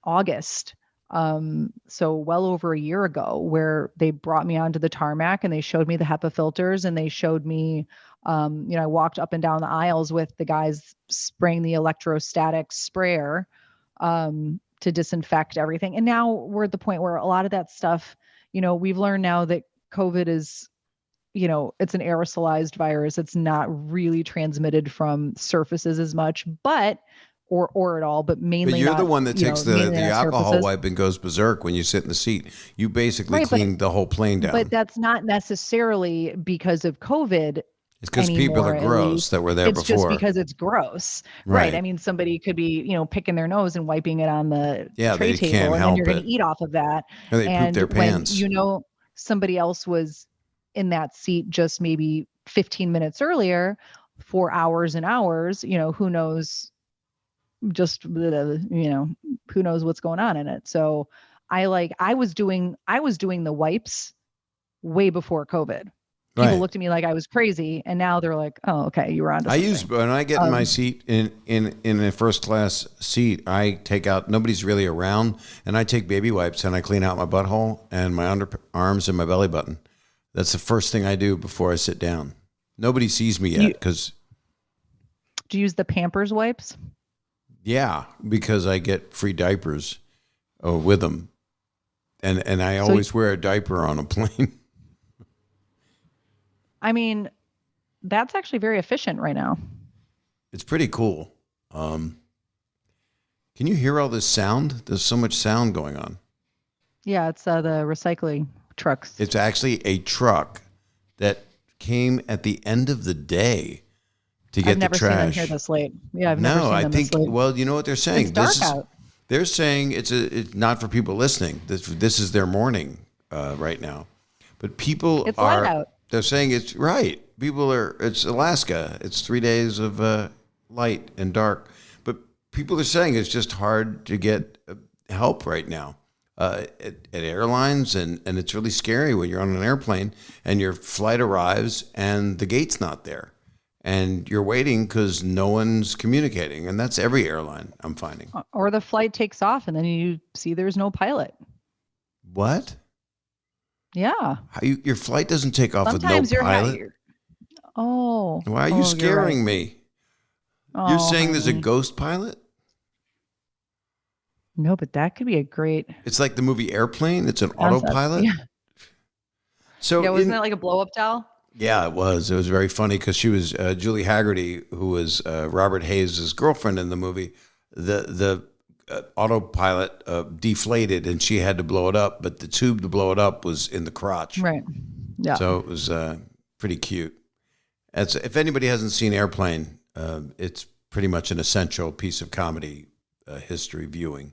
August. So well over a year ago, where they brought me onto the tarmac and they showed me the HEPA filters, and they showed me, I walked up and down the aisles with the guys spraying the electrostatic sprayer, to disinfect everything. And now we're at the point where a lot of that stuff, we've learned now that COVID is, it's an aerosolized virus. It's not really transmitted from surfaces as much, or at all, but mainly. But you're not, the one that takes the alcohol surfaces. wipe and goes berserk when you sit in the seat. You basically clean the whole plane down. But that's not necessarily because of COVID. It's because people are gross that were there before. It's just because it's gross. Right. I mean, somebody could be, picking their nose and wiping it on the tray table, and then you're going to eat off of that. Or they poop their pants. When somebody else was in that seat just maybe 15 minutes earlier for hours and hours, who knows, who knows what's going on in it. So I was doing the wipes way before COVID. People looked at me like I was crazy, and now they're like, "Oh, okay, you were on." When I get in my seat in a first class seat, I take out, nobody's really around, and I take baby wipes and I clean out my butthole and my underarms and my belly button. That's the first thing I do before I sit down. Nobody sees me yet because. Do you use the Pampers wipes? Yeah, because I get free diapers with them, and I always wear a diaper on a plane. I mean, that's actually very efficient right now. It's pretty cool. Can you hear all this sound? There's so much sound going on. Yeah, it's the recycling trucks. It's actually a truck that came at the end of the day to get the trash. I've never seen them here this late. Yeah, I've never seen them this late. Well, you know what they're saying? It's dark out. They're saying it's not for people listening. This is their morning right now. But people it's light out. They're saying it's right. It's Alaska. It's 3 days of light and dark. But people are saying it's just hard to get help right now at airlines. And it's really scary when you're on an airplane and your flight arrives and the gate's not there. And you're waiting because no one's communicating. And that's every airline, I'm finding. Or the flight takes off and then you see there's no pilot. What? Yeah. Your flight doesn't take off Sometimes with no pilot? Oh. Why are you scaring me? You're saying there's a ghost pilot? No, but that could be a great... It's like the movie Airplane? It's an concept. Autopilot? Yeah. So wasn't that like a blow-up doll? Yeah, it was. It was very funny because she was Julie Haggerty, who was Robert Hayes' girlfriend in the movie. The autopilot deflated and she had to blow it up, but the tube to blow it up was in the crotch. Right. Yeah. So it was pretty cute. If anybody hasn't seen Airplane, it's pretty much an essential piece of comedy history viewing.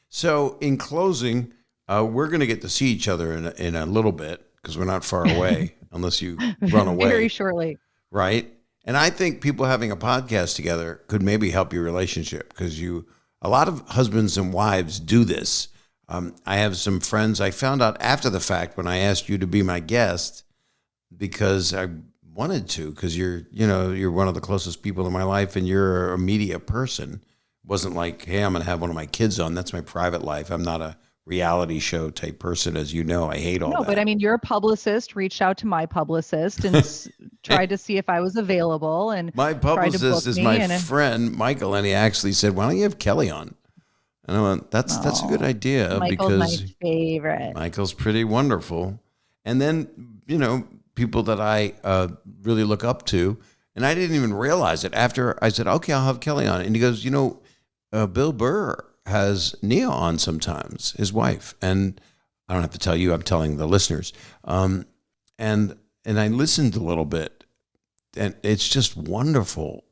So in closing, we're going to get to see each other in a little bit because we're not far away unless you run away. Very shortly. Right. And I think people having a podcast together could maybe help your relationship because a lot of husbands and wives do this. I have some friends I found out after the fact when I asked you to be my guest because I wanted to, because you're one of the closest people in my life and you're a media person. It wasn't like, hey, I'm going to have one of my kids on. That's my private life. I'm not a reality show type person, as you know. I hate all No, that. but I mean, your publicist reached out to my publicist and tried to see if I was available and My tried to book publicist is me. my And friend Michael, and he actually said, "Why don't you have Kelly on?" And I went, "That's a good idea Michael's my because favorite. Michael's pretty wonderful." And then people that I really look up to, and I didn't even realize it after I said, "Okay, I'll have Kelly on," and he goes, Bill Burr has Nia on sometimes, his wife, and I don't have to tell you, I'm telling the listeners. And I listened a little bit, and it's just wonderful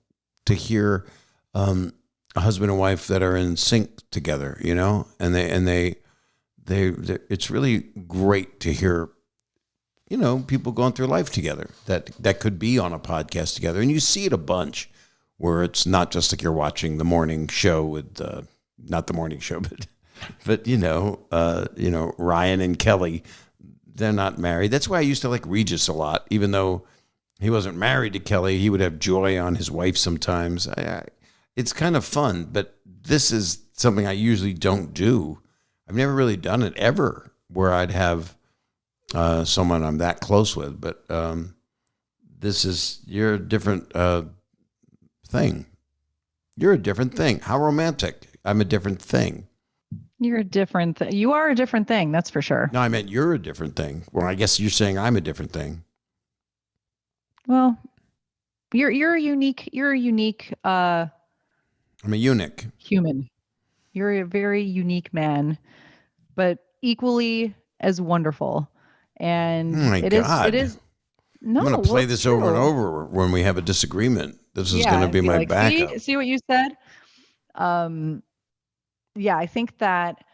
to hear a husband and wife that are in sync together, and they it's really great to hear, people going through life together that could be on a podcast together, and you see it a bunch where it's not just like you're watching the morning show with not the morning show, but Ryan and Kelly, they're not married. That's why I used to like Regis a lot, even though he wasn't married to Kelly. He would have Joy on his wife sometimes. It's kind of fun, but this is something I usually don't do. I've never really done it ever where I'd have someone I'm that close with, but you're a different thing. You're a different thing. How romantic. I'm a different thing. You're a different you are a different thing, that's for sure. No, I meant you're a different thing. Well, I guess you're saying I'm a different thing. Well, you're a unique I'm a eunuch. human. You're a very unique man, but equally as wonderful. And Oh my God. it is no. I'm going to play it's this over and true. over when we have a disagreement. This is Yeah, going to and be my like, backup. see what you said? Yeah, I think that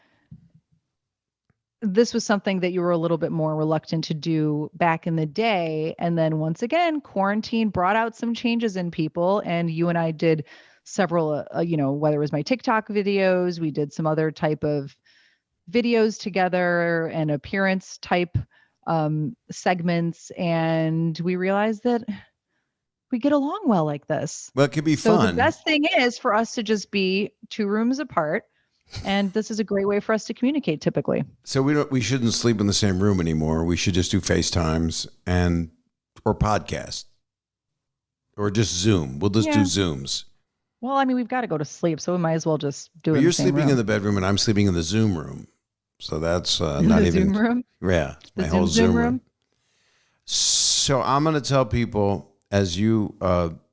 this was something that you were a little bit more reluctant to do back in the day. And then once again, quarantine brought out some changes in people. And you and I did several, whether it was my TikTok videos, we did some other type of videos together and appearance type segments. And we realized that we get along well like this. Well, it could be So fun. the best thing is for us to just be 2 rooms apart. And this is a great way for us to communicate typically. So we shouldn't sleep in the same room anymore. We should just do FaceTimes or podcast or just Zoom. We'll just do Zooms. Well, I mean, we've got to go to sleep, so we might as well just do it. You're sleeping in the bedroom and I'm sleeping in the Zoom room. So that's not the even Zoom room. Yeah, The my whole Zoom room. So I'm going to tell people as you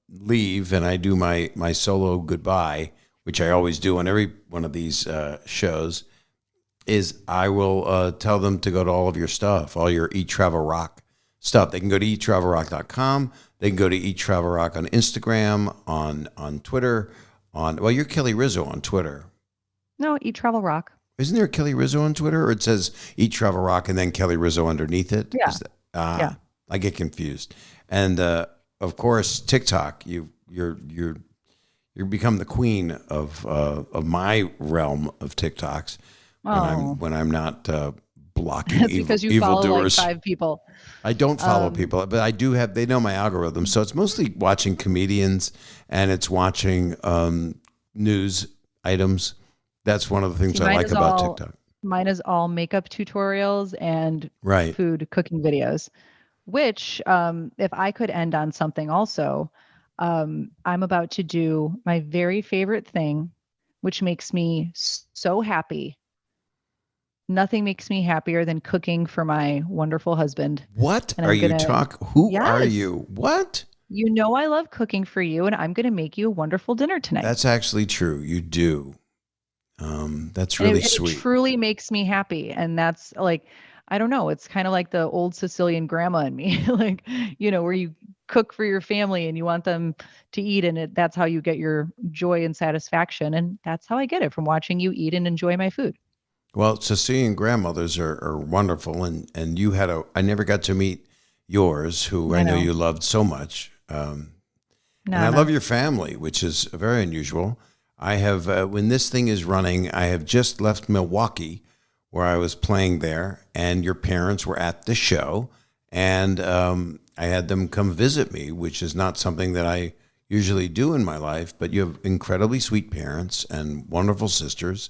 leave and I do my solo goodbye, which I always do on every one of these shows, is I will tell them to go to all of your stuff, all your Eat Travel Rock stuff. They can go to eattravelrock.com. They can go to Eat Travel Rock on Instagram, on Twitter, you're Kelly Rizzo on Twitter. No, Eat Travel Rock. Isn't there a Kelly Rizzo on Twitter, or it says Eat Travel Rock and then Kelly Rizzo underneath it? Yeah. Yeah. I get confused. And of course, TikTok. You're become the queen of my realm of TikToks when I'm not blocking That's because you follow evildoers. like 5 people. I don't follow people, but I do have. They know my algorithm, so it's mostly watching comedians and it's watching news items. That's one of the things I like about TikTok. Mine is all makeup tutorials and Right. food cooking videos, which if I could end on something also, I'm about to do my very favorite thing, which makes me so happy. Nothing makes me happier than cooking for my wonderful husband. What And are I'm you gonna- talking? Who are Yes. you? What? You know I love cooking for you, and I'm going to make you a wonderful dinner tonight. That's actually true. You do. That's And really it sweet. truly makes me happy. And that's like, I don't know, it's kind of like the old Sicilian grandma in me, like, where you cook for your family and you want them to eat, and that's how you get your joy and satisfaction. And that's how I get it, from watching you eat and enjoy my food. Well, Sicilian grandmothers are wonderful, and you had I never got to meet yours, who I know you loved so much. And I love your family, which is very unusual. I have, when this thing is running, I have just left Milwaukee, where I was playing there, and your parents were at the show, and I had them come visit me, which is not something that I usually do in my life, but you have incredibly sweet parents and wonderful sisters.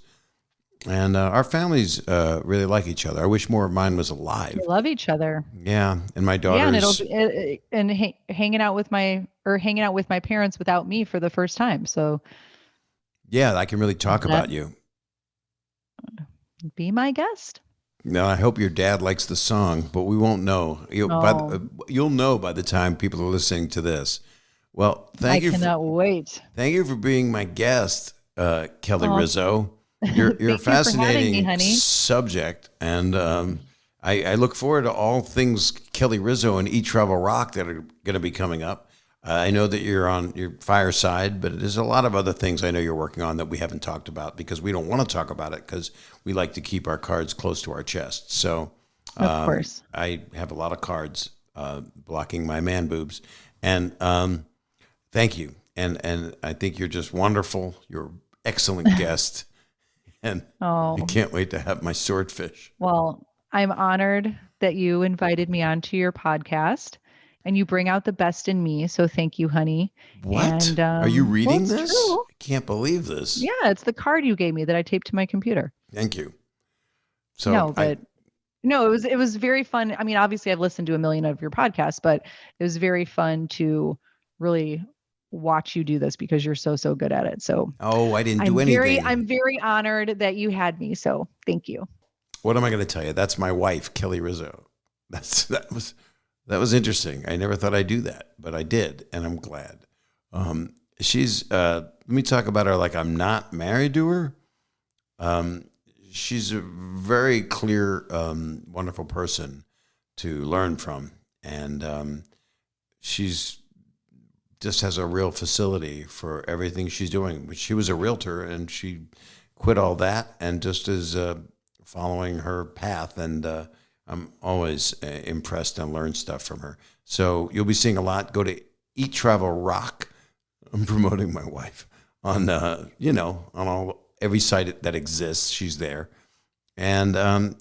And our families really like each other. I wish more of mine was alive. We love each other. Yeah, and my Yeah, and it'll daughters. be hanging out with my parents without me for the first time. So Yeah, I can really talk that about you. be my guest. Now, I hope your dad likes the song, but we won't know. Oh, You'll know by the time people are listening to this. Well, I cannot wait. thank you for being my guest, Kelly Oh, Rizzo. You're a thank you for having me, fascinating honey. subject, and I look forward to all things Kelly Rizzo and Eat Travel Rock that are going to be coming up. I know that you're on your fireside, but there's a lot of other things I know you're working on that we haven't talked about because we don't want to talk about it because we like to keep our cards close to our chest. So Of course. I have a lot of cards blocking my man boobs, and thank you. And I think you're just wonderful. You're an excellent guest, and I Oh, can't wait to have my swordfish. well, I'm honored that you invited me onto your podcast and you bring out the best in me. So thank you, honey. What? And Are you well, reading it's this? true. I can't believe this. Yeah, it's the card you gave me that I taped to my computer. Thank you. So No, but no, it was very fun. I mean, obviously I've listened to a million of your podcasts, but it was very fun to really watch you do this because you're so good at it. So oh, I didn't do I'm very anything. I'm very honored that you had me. So thank you. What am I going to tell you? That's my wife, Kelly Rizzo. That was interesting. I never thought I'd do that, but I did, and I'm glad. She's let me talk about her like I'm not married to her. She's a very clear, wonderful person to learn from, and she's just has a real facility for everything she's doing. She was a realtor, and she quit all that and just is following her path. And I'm always impressed and learn stuff from her. So you'll be seeing a lot. Go to Eat Travel Rock. I'm promoting my wife on on every site that exists. She's there, and I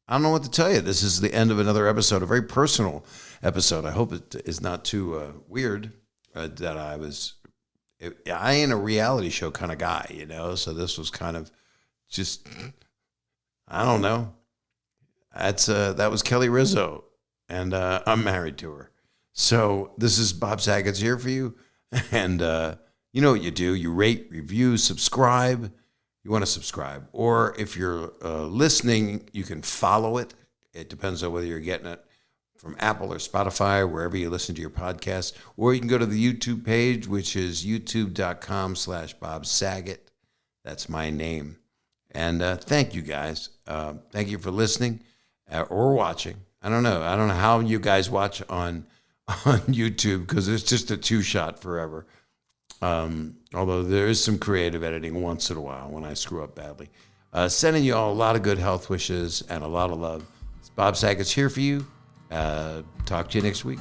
don't know what to tell you. This is the end of another episode, a very personal episode. I hope it is not too weird that I ain't a reality show kind of guy, So this was kind of just, I don't know. That was Kelly Rizzo, and I'm married to her. So this is Bob Saget's Here for You. And you know what you do. You rate, review, subscribe. You want to subscribe. Or if you're listening, you can follow it. It depends on whether you're getting it from Apple or Spotify, wherever you listen to your podcast. Or you can go to the YouTube page, which is youtube.com/Bob Saget. That's my name. And thank you guys. Thank you for listening or watching. I don't know how you guys watch on YouTube because it's just a two-shot forever. Although there is some creative editing once in a while when I screw up badly. Sending you all a lot of good health wishes and a lot of love. Bob Saget's here for you. Talk to you next week.